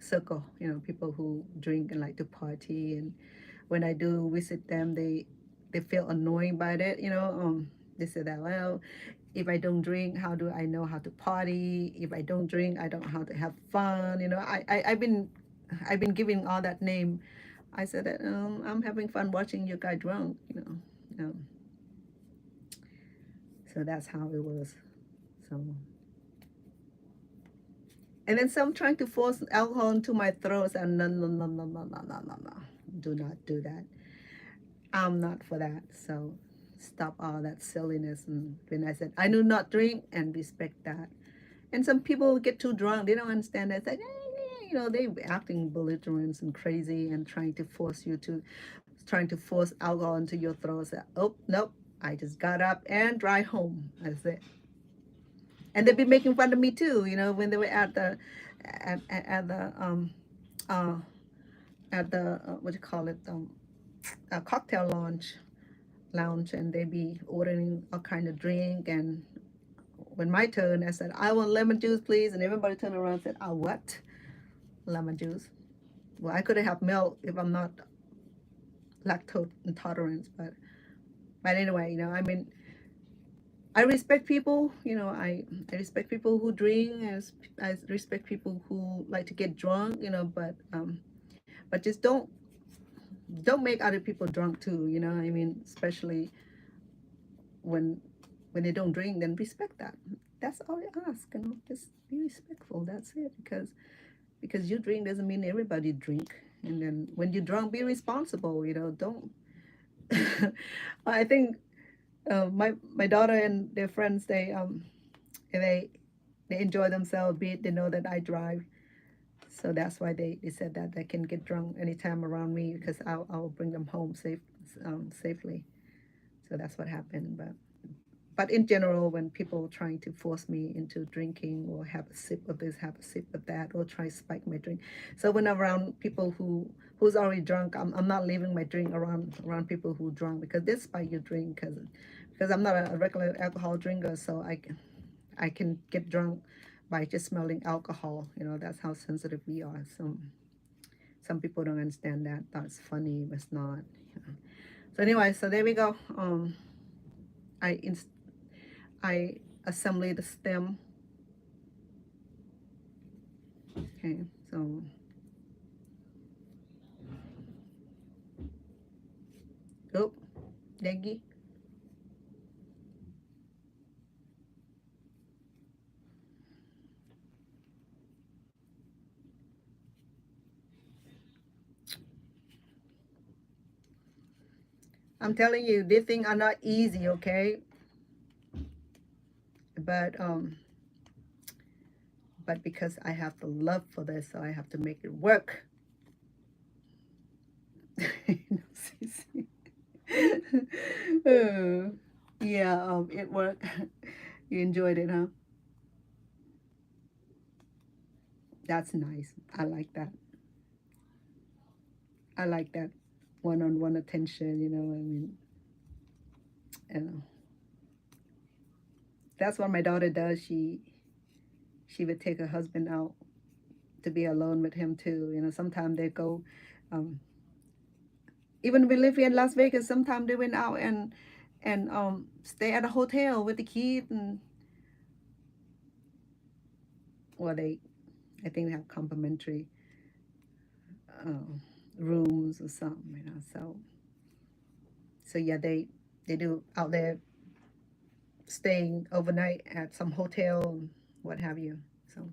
circle. People who drink and like to party. And when I do visit them, they feel annoyed by that. They say that, well, if I don't drink, how do I know how to party? If I don't drink, I don't know how to have fun. I've been giving all that name. I said that I'm having fun watching you guys drunk. So that's how it was. So, and then some trying to force alcohol into my throat, and no, no, no, no, no, no, no, no, no, do not do that. I'm not for that. So stop all that silliness. And when I said I do not drink, and respect that. And some people get too drunk, they don't understand that. It's like, they acting belligerent and crazy and trying to force alcohol into your throat. Say, oh, nope, I just got up and drive home. That's it. And they'd be making fun of me too, when they were at the uh at the what do you call it, cocktail lounge, and they'd be ordering all kind of drink. And when my turn, I said, I want lemon juice, please. And everybody turned around and said, what? Lemon juice? Well, I could have milk if I'm not lactose intolerant, but anyway, I mean, I respect people. I respect people who drink. I respect people who like to get drunk. But just don't make other people drunk too. I mean, especially when when they don't drink, then respect that. That's all I ask. Just be respectful. That's it. Because you drink doesn't mean everybody drink. And then when you're drunk, be responsible. Don't. I think my daughter and their friends, they they enjoy themselves a bit. They know that I drive, so that's why they said that they can get drunk anytime around me, because I'll bring them home safely. So that's what happened. But in general, when people trying to force me into drinking, or have a sip of this, have a sip of that, or try to spike my drink. So when I'm around people who's already drunk, I'm not leaving my drink around people who drunk, because they spike your drink, because I'm not a regular alcohol drinker, so I can get drunk by just smelling alcohol. That's how sensitive we are. Some people don't understand that. That's funny, but it's not. So anyway, so there we go. I I assembled the stem. Okay, so oh, Deggy. I'm telling you, these things are not easy, okay? But because I have the love for this, so I have to make it work. Yeah, it worked. You enjoyed it, huh? That's nice. I like that. I like that one-on-one attention. I mean, uh, that's what my daughter does. She would take her husband out to be alone with him too. Sometimes they go. Um, Even we live here in Las Vegas, sometimes they went out and stay at a hotel with the kid, and well, I think they have complimentary rooms or something, you know. So yeah, they do out there staying overnight at some hotel, what have you. So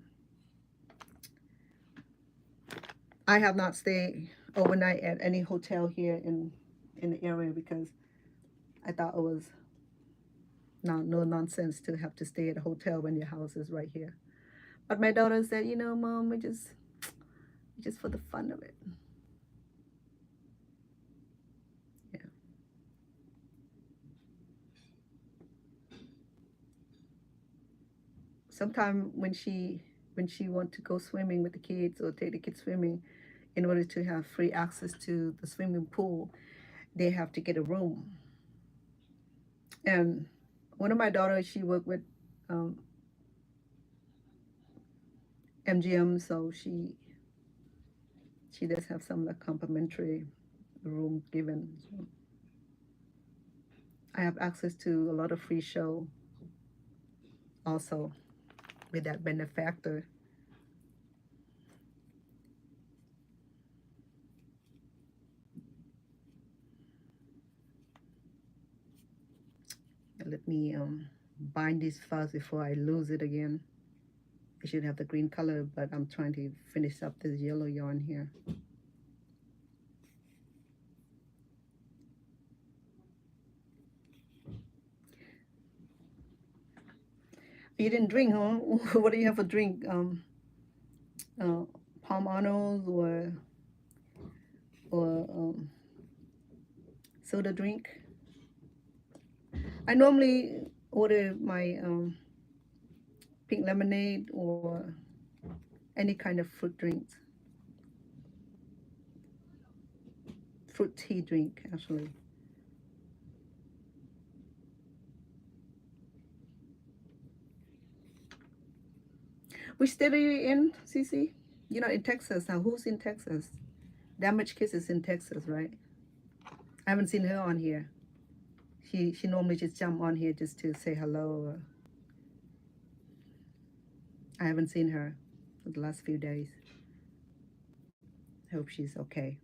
I have not stayed overnight at any hotel here in the area because I thought it was no nonsense to have to stay at a hotel when your house is right here. But my daughter said, you know, Mom, we just for the fun of it. Yeah. Sometimes when she want to go swimming with the kids or take the kids swimming, in order to have free access to the swimming pool, they have to get a room. And one of my daughters, she worked with um, MGM, so she does have some like complimentary room given. So I have access to a lot of free show also with that benefactor. Let me bind this fast before I lose it again. I should have the green color, but I'm trying to finish up this yellow yarn here. You didn't drink, huh? What do you have for drink? Uh, palm oils or soda drink? I normally order my pink lemonade or any kind of fruit drinks, fruit tea drink actually. Which state are you in, Cece? You're not in Texas now. Who's in Texas? Damage Kiss is in Texas, right? I haven't seen her on here. She normally just jump on here just to say hello. I haven't seen her for the last few days. Hope she's okay.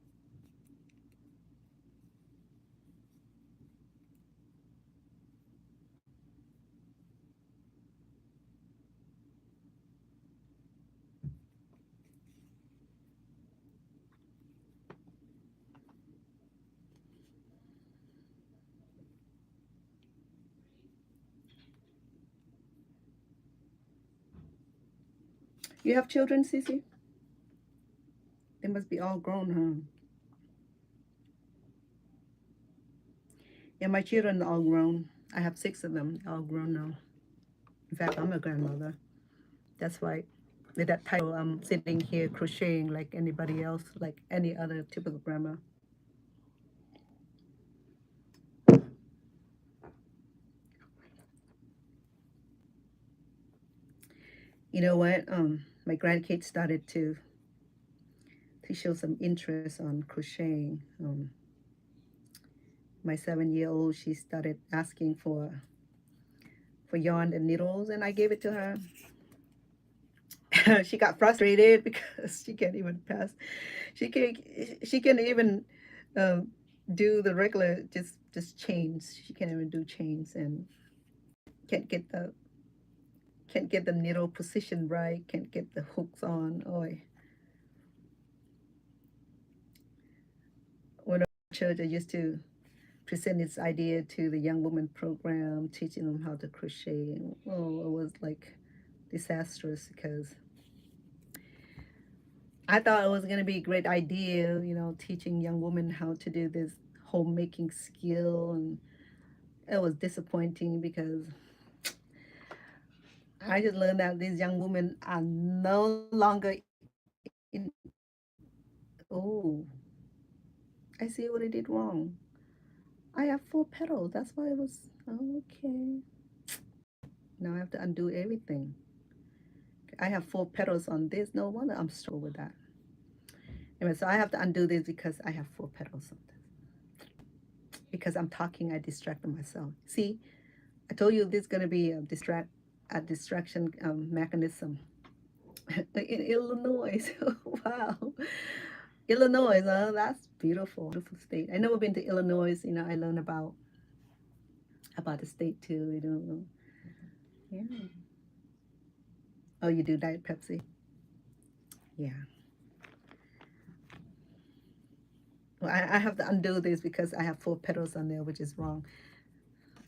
You have children, Cece? They must be all grown, huh? Yeah, my children are all grown. I have 6 of them, all grown now. In fact, I'm a grandmother. That's why with that title, I'm sitting here crocheting like anybody else, like any other typical grandma. You know what? My grandkids started to show some interest on crocheting. My 7-year-old, she started asking for yarn and needles, and I gave it to her. She got frustrated because she can't even pass. She can't. She can't even um, do the regular just chains. She can't even do chains and can't get the needle position right. Can't get the hooks on. Oh, when I was at church, I used to present this idea to the young woman program, teaching them how to crochet. Oh, it was like disastrous because I thought it was going to be a great idea, teaching young women how to do this homemaking skill. And it was disappointing because I just learned that these young women are no longer in. Oh, I see what I did wrong. I have 4 petals. That's why it was okay. Now I have to undo everything. I have 4 petals on this. No wonder I'm struggling with that. Anyway, so I have to undo this because I have 4 petals on this. Because I'm talking, I distracted myself. See, I told you this is going to be a distraction mechanism in Illinois. Wow. Illinois, that's beautiful, beautiful state. I never been to Illinois. You know, I learned about the state too. You know, yeah. Oh, you do Diet Pepsi? Yeah. Well, I have to undo this because I have 4 petals on there, which is wrong.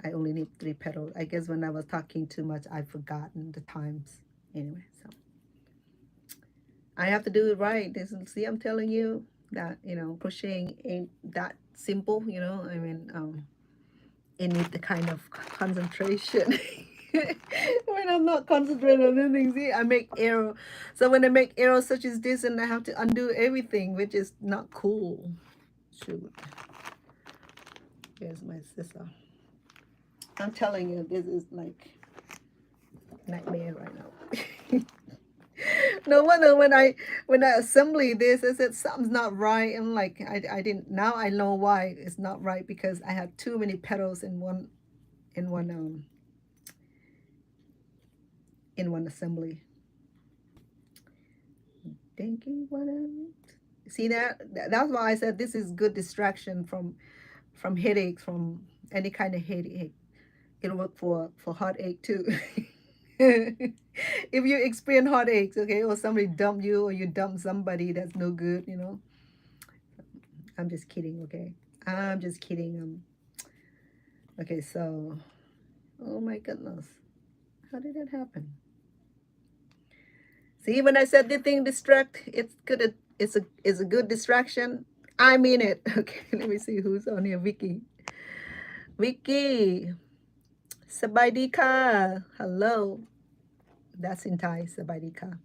I only need 3 petals. I guess when I was talking too much, I've forgotten the times. Anyway, so I have to do it right. This, see, I'm telling you that, you know, crocheting ain't that simple. You know, I mean, it needs the kind of concentration. When I'm not concentrating on anything, see, I make error. So when I make errors such as this, and I have to undo everything, which is not cool. Shoot. Here's my sister. I'm telling you, this is like nightmare right now. No wonder when I assembly this, I said something's not right. And like I didn't, now I know why it's not right, because I have too many petals in one in one in one assembly. Thank you. See that? That's why I said this is good distraction from headaches, from any kind of headache. It'll work for heartache too. If you experience heartaches, okay, or somebody dump you, or you dump somebody that's no good, you know. I'm just kidding, okay? I'm just kidding. Okay, so, oh my goodness, how did that happen? See, when I said the thing distract, it's good. It's a good distraction. I mean it. Okay, let me see who's on here. Vicky. Vicky. Sabaidika. Hello. That's in Thai. Sabaidika.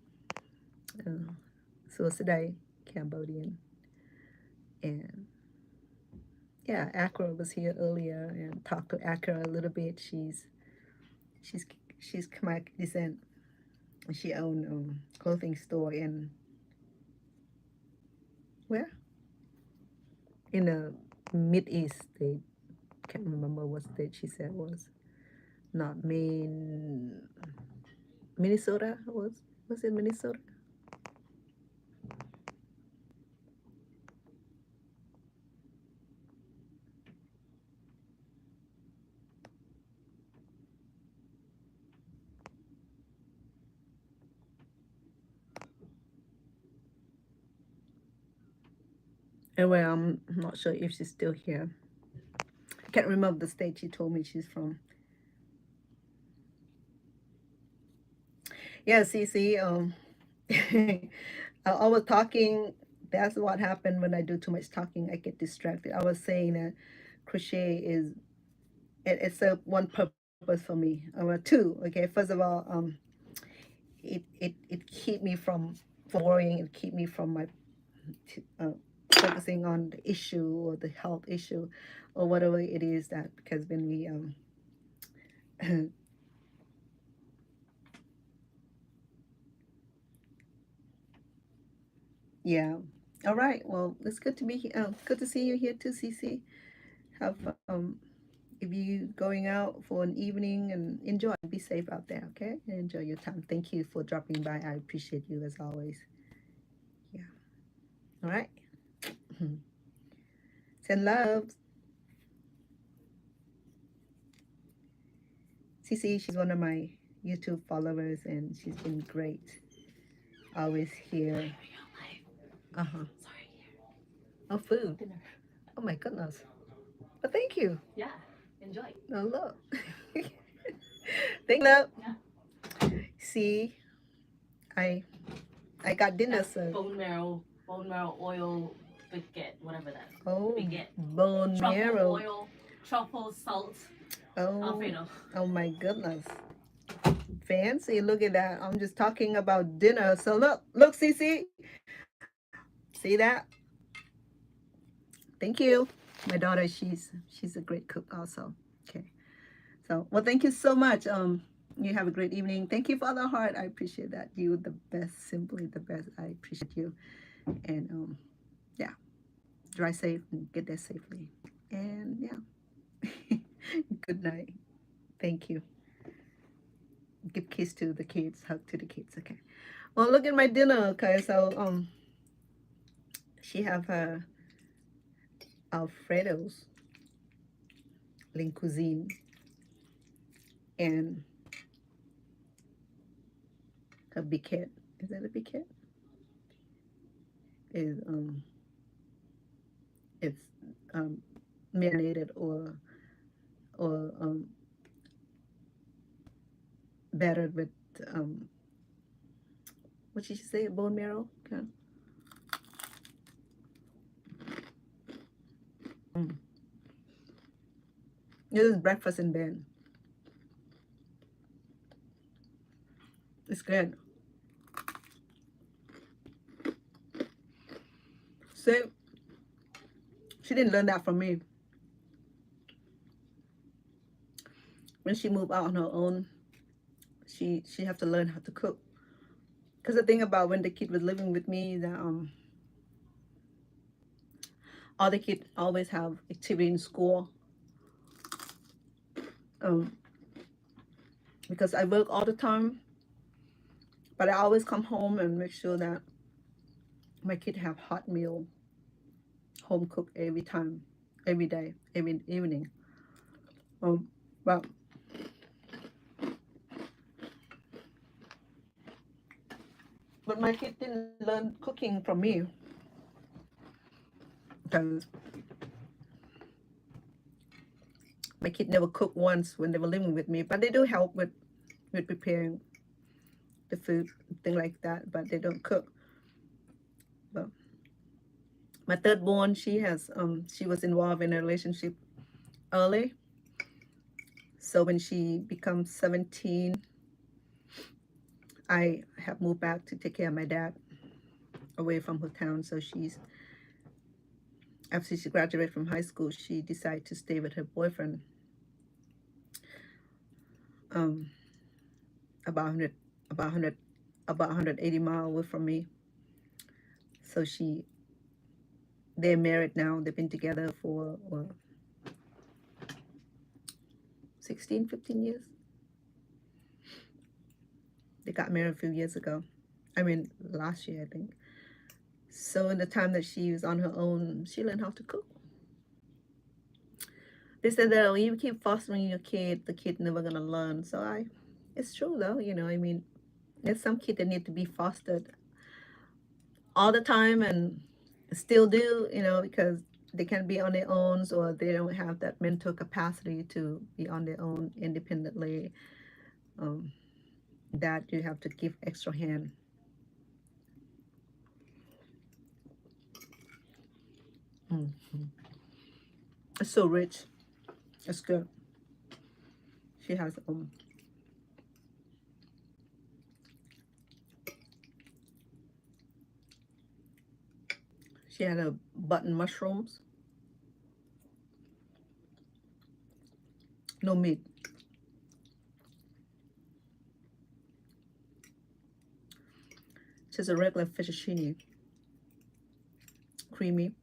So today, Cambodian. And yeah, Akra was here earlier and talked to Akra a little bit. She's she's Khmer descent. She owned clothing store in where? In the Mid East state. Can't remember what state she said was. Not Maine. Minnesota was it Minnesota? Anyway, I'm not sure if she's still here. I can't remember the state she told me she's from. Yeah, see, I was talking. That's what happened when I do too much talking. I get distracted. I was saying that crochet is it's a one purpose for me. Two. Okay, first of all, it keep me from worrying. It keep me from my uh, focusing on the issue or the health issue or whatever it is, that because when we yeah. All right. Well, it's good to be here. Good to see you here too, CC. Have if you going out for an evening, and enjoy. Be safe out there, okay? And enjoy your time. Thank you for dropping by. I appreciate you as always. Yeah. All right. Send love. CC, she's one of my YouTube followers, and she's been great. Always here. Uh-huh. Oh, food. Oh my goodness. Well, thank you. Yeah, enjoy. Oh, look. Thank you, love. Yeah. See, I I got dinner, That's so. bone marrow oil baguette, whatever that is. Oh, Baguette. bone Truffle marrow. oil, truffle salt, Oh, Alfredo. oh my goodness. Fancy. Look at that. I'm just talking about dinner. So look, Cece. See that? Thank you. My daughter, she's a great cook also. Okay. So, well, thank you so much. You have a great evening. Thank you for the heart. I appreciate that. You the best, simply the best. I appreciate you. And yeah, drive safe and get there safely. And yeah. Good night. Thank you. Give kiss to the kids, hug to the kids. Okay. Well, look at my dinner. Okay, so She have her Alfredo's Lean Cuisine and a biquette. Is that a biquette? Is it's um marinated or battered with um what did you say? Bone marrow? Okay. Mm. This is breakfast in bed. It's good. So she didn't learn that from me. When she moved out on her own, she have to learn how to cook. Because the thing about when the kid was living with me, that all the kids always have activity in school. Um, because I work all the time, but I always come home and make sure that my kid have hot meal, home cooked every time, every day, every evening. Um, but my kid didn't learn cooking from me because my kid never cooked once when they were living with me. But they do help with preparing the food, thing like that. But they don't cook. But my third born, she was involved in a relationship early. So when she becomes 17, I have moved back to take care of my dad away from her town. So after she graduated from high school, she decided to stay with her boyfriend um, about 100, about 100, about 180 miles away from me. So they're married now. They've been together for 16, 15 years. They got married a few years ago. I mean, last year, I think. So in the time that she was on her own, she learned how to cook. They said that when you keep fostering your kid, the kid never gonna learn. So it's true though. I mean, there's some kids that need to be fostered all the time and still do, because they can be on their own or they don't have that mental capacity to be on their own independently. Um, that you have to give extra hand. Mhm. It's so rich. It's good. She has she had a button mushrooms, no meat. Just a regular fettuccine, creamy.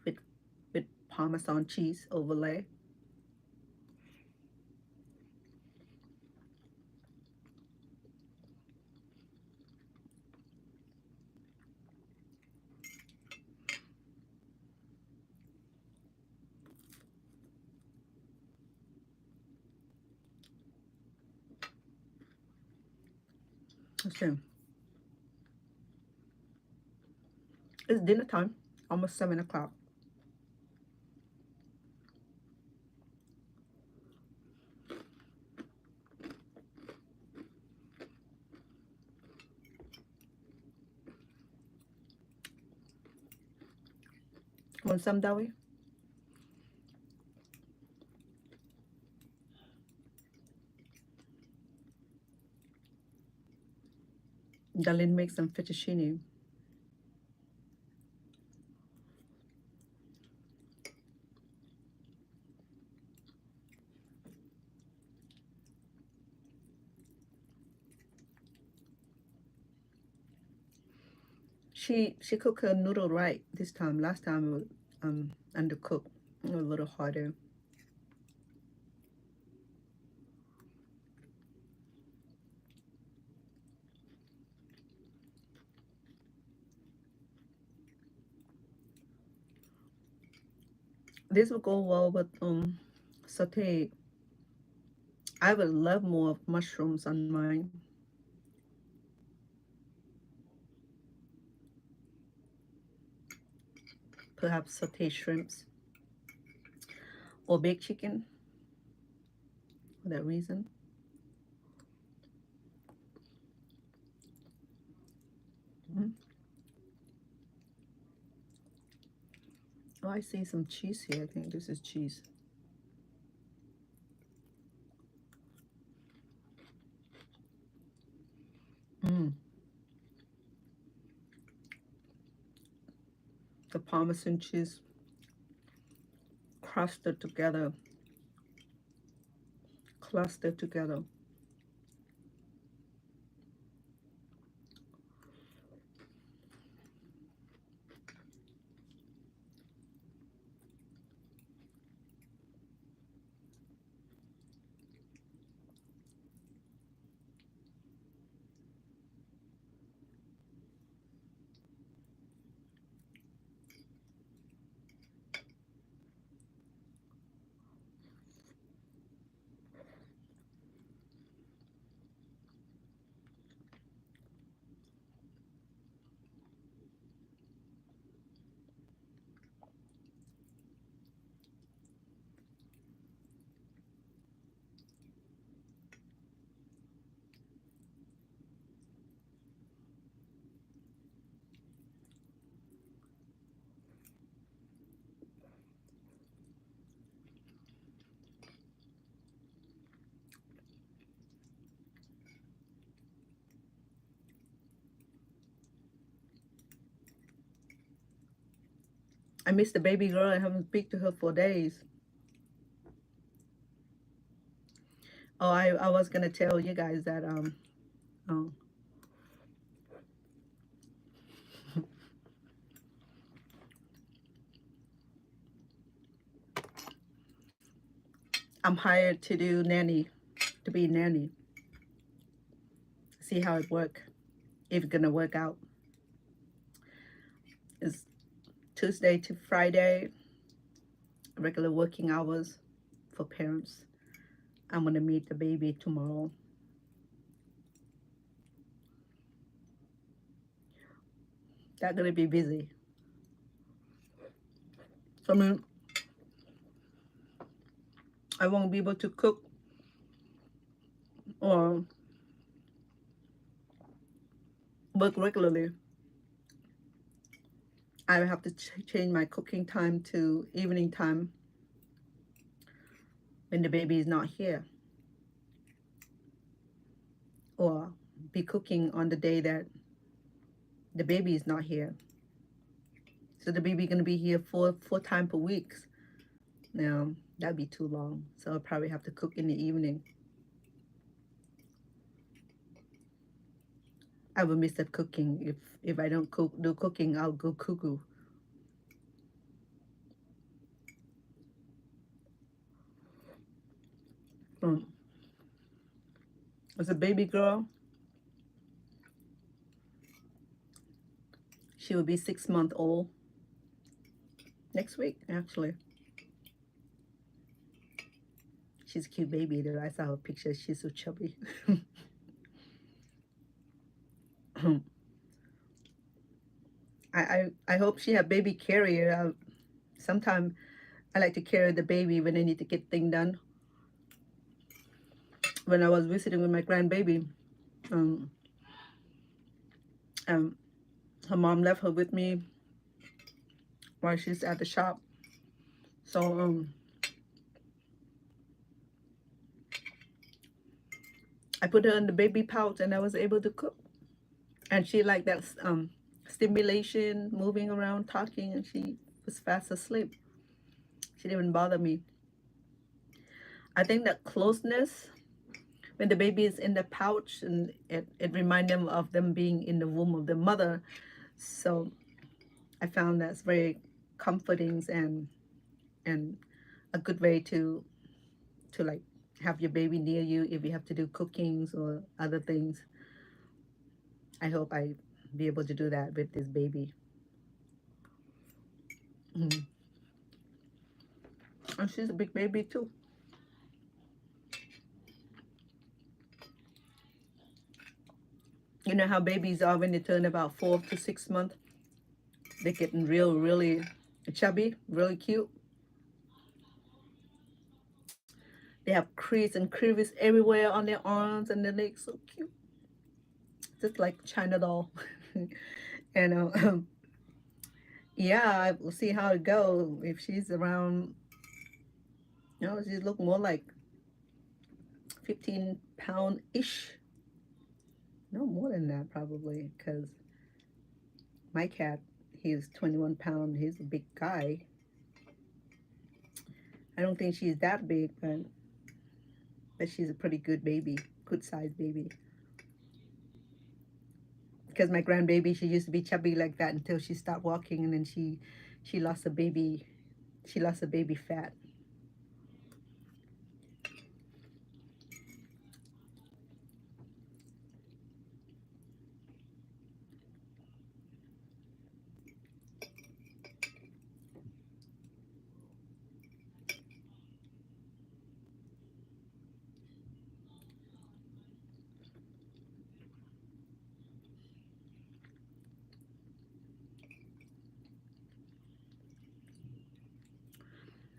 with with Parmesan cheese overlay. Okay, it's dinner time, almost 7 o'clock. Want some, Dowie? Darlene makes some fettuccine. She cooked her noodle right this time. Last time it was undercooked, a little harder. This will go well with saute. I would love more of mushrooms on mine. Perhaps saute shrimps or baked chicken for that reason. Mm. Oh, I see some cheese here. I think this is cheese. Mm. The Parmesan cheese crusted together, clustered together. I miss the baby girl. I haven't speak to her for days. Oh, I was gonna tell you guys that oh, I'm hired to do nanny, to be nanny. See how it work. If it's gonna work out. It's Tuesday to Friday, regular working hours for parents. I'm gonna meet the baby tomorrow. That's gonna be busy. So I mean, I won't be able to cook or work regularly. I have to change my cooking time to evening time when the baby is not here, or be cooking on the day that the baby is not here. So the baby gonna be here four times per week. Now that'd be too long. So I'll probably have to cook in the evening. I will miss that cooking. If I don't do cooking, I'll go cuckoo. Um, as a baby girl, she will be 6 months old next week. Actually, she's a cute baby. Though I saw her picture. She's so chubby. I hope she have baby carrier. Sometime I like to carry the baby when I need to get things done. When I was visiting with my grandbaby, um, um, her mom left her with me while she's at the shop. So I put her in the baby pouch and I was able to cook. And she liked that stimulation, moving around, talking, and she was fast asleep. She didn't even bother me. I think that closeness when the baby is in the pouch and it reminds them of them being in the womb of the mother. So I found that's very comforting and a good way to like have your baby near you if you have to do cookings or other things. I hope I be able to do that with this baby. Mm. And she's a big baby too. You know how babies are when they turn about 4 to 6 months? They're getting really chubby, really cute. They have crease and crevice everywhere on their arms and their legs. So cute. Just like China doll. and yeah, we'll see how it goes. If she's around, she look more like 15-pound-ish. No more than that probably, because my cat, he's 21 pounds. He's a big guy. I don't think she's that big, but she's a pretty good baby, good sized baby. Because my grandbaby, she used to be chubby like that until she stopped walking, and then she lost a baby. She lost a baby fat.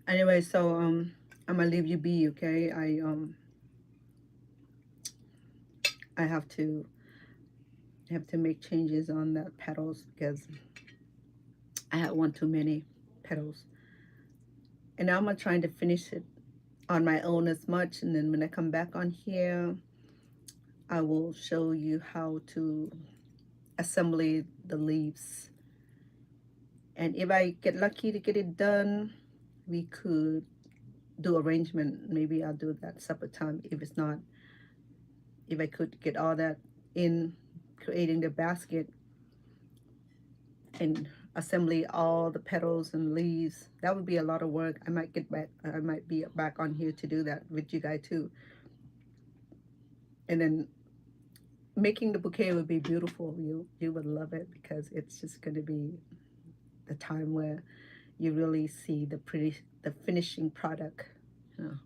Anyway, so I'm gonna leave you be, okay? I have to make changes on the petals because I had one too many petals. And now I'm trying to finish it on my own as much, and then when I come back on here, I will show you how to assemble the leaves. And if I get lucky to get it done, we could do arrangement. Maybe I'll do that separate time. If it's not, if I could get all that in creating the basket and assembly all the petals and leaves, that would be a lot of work. I might be back on here to do that with you guys too. And then making the bouquet would be beautiful. You would love it because it's just going to be the time where you really see the finishing product. You know.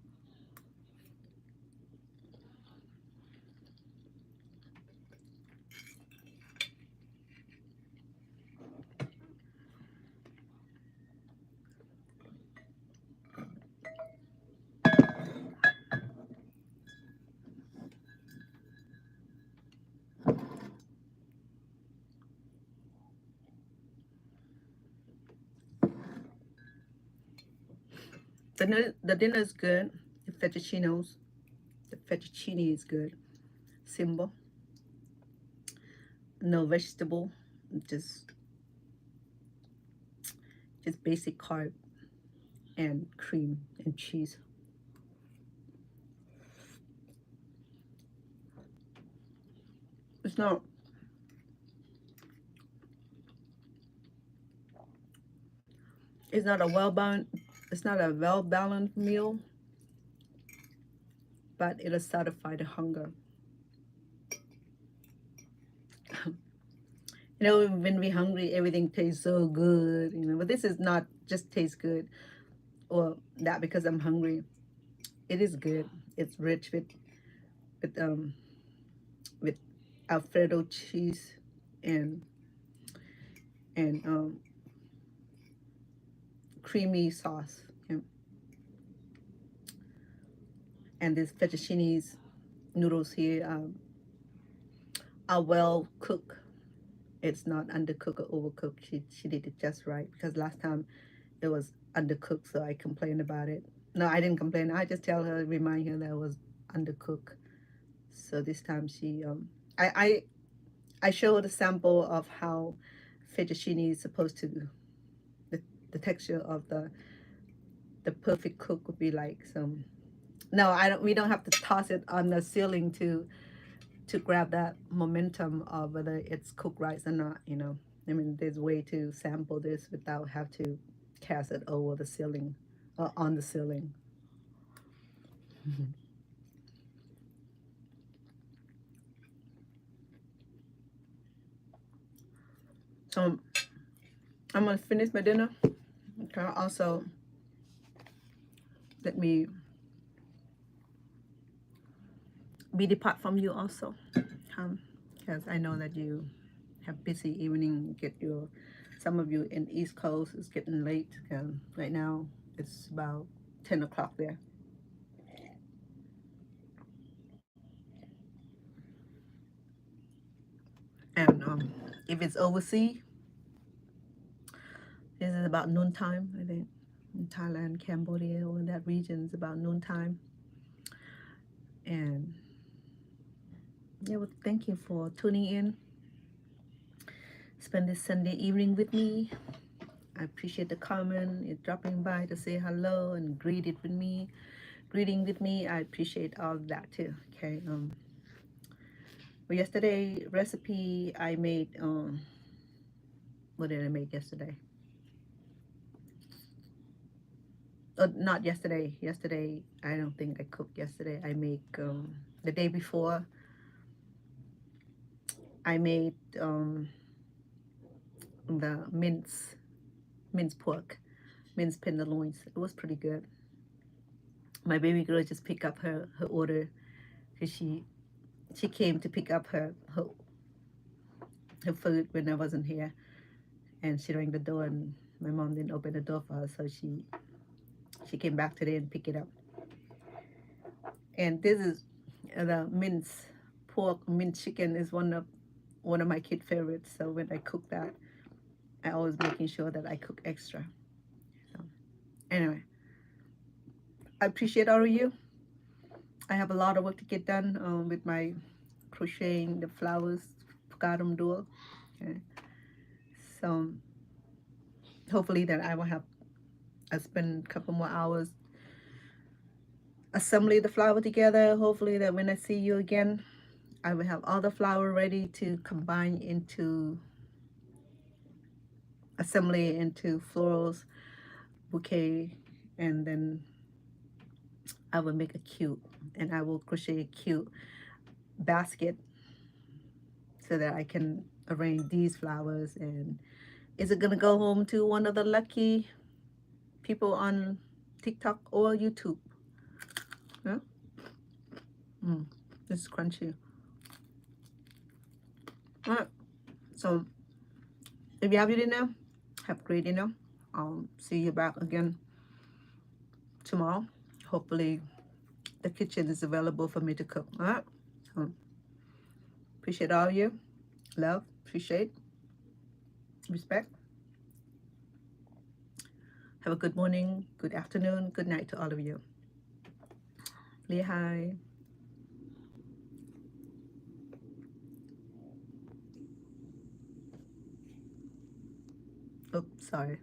The dinner is good. The fettuccine is good. Simple. No vegetable. Just basic carb and cream and cheese. It's not it's not a well balanced meal, but it'll satisfy the hunger. When we're hungry, everything tastes so good, but this is not just taste good or that because I'm hungry. It is good. It's rich with um with Alfredo cheese and and creamy sauce. And this fettuccine's noodles here are well cooked. It's not undercooked or overcooked. She did it just right because last time it was undercooked, so I complained about it. No, I didn't complain. I just remind her that it was undercooked. So this time I I showed a sample of how fettuccine is supposed to the texture of the perfect cook would be like. So no, I don't. We don't have to toss it on the ceiling to grab that momentum of whether it's cooked right or not. I mean, there's a way to sample this without have to cast it over the ceiling or on the ceiling. So I'm gonna finish my dinner. Okay, also let me be depart from you also, because I know that you have busy evening. Get your some of you in East Coast, it's getting late. Right now it's about 10 o'clock there. And if it's overseas, this is about noontime, I think. In Thailand, Cambodia, or in that region, it's about noontime. And yeah, well, thank you for tuning in. Spend this Sunday evening with me. I appreciate the comment, you dropping by to say hello and greeting with me. I appreciate all of that too. Okay. Well, yesterday recipe I made. What did I make yesterday? Not yesterday. Yesterday, I don't think I cooked yesterday. I make the day before. I made the minced pork, minced tenderloins. It was pretty good. My baby girl just picked up her order because she came to pick up her food when I wasn't here, and she rang the door, and my mom didn't open the door for her, so she came back today and picked it up. And this is the minced pork, minced chicken is one of my kid favorites. So when I cook that, I always making sure that I cook extra. So anyway, I appreciate all of you. I have a lot of work to get done with my crocheting the flowers Pka Rum Dual. Okay. So hopefully that I spend a couple more hours assembling the flower together. Hopefully that when I see you again, I will have all the flower ready to combine into assembly into florals bouquet, and then I will make a cute, and I will crochet a cute basket so that I can arrange these flowers. And is it gonna go home to one of the lucky people on TikTok or YouTube? Yeah. This is crunchy. All right. So if you have your dinner, have a great dinner. I'll see you back again tomorrow. Hopefully the kitchen is available for me to cook. All right. So appreciate all of you. Love, appreciate, respect. Have a good morning, good afternoon, good night to all of you. Lehigh. Oops, sorry.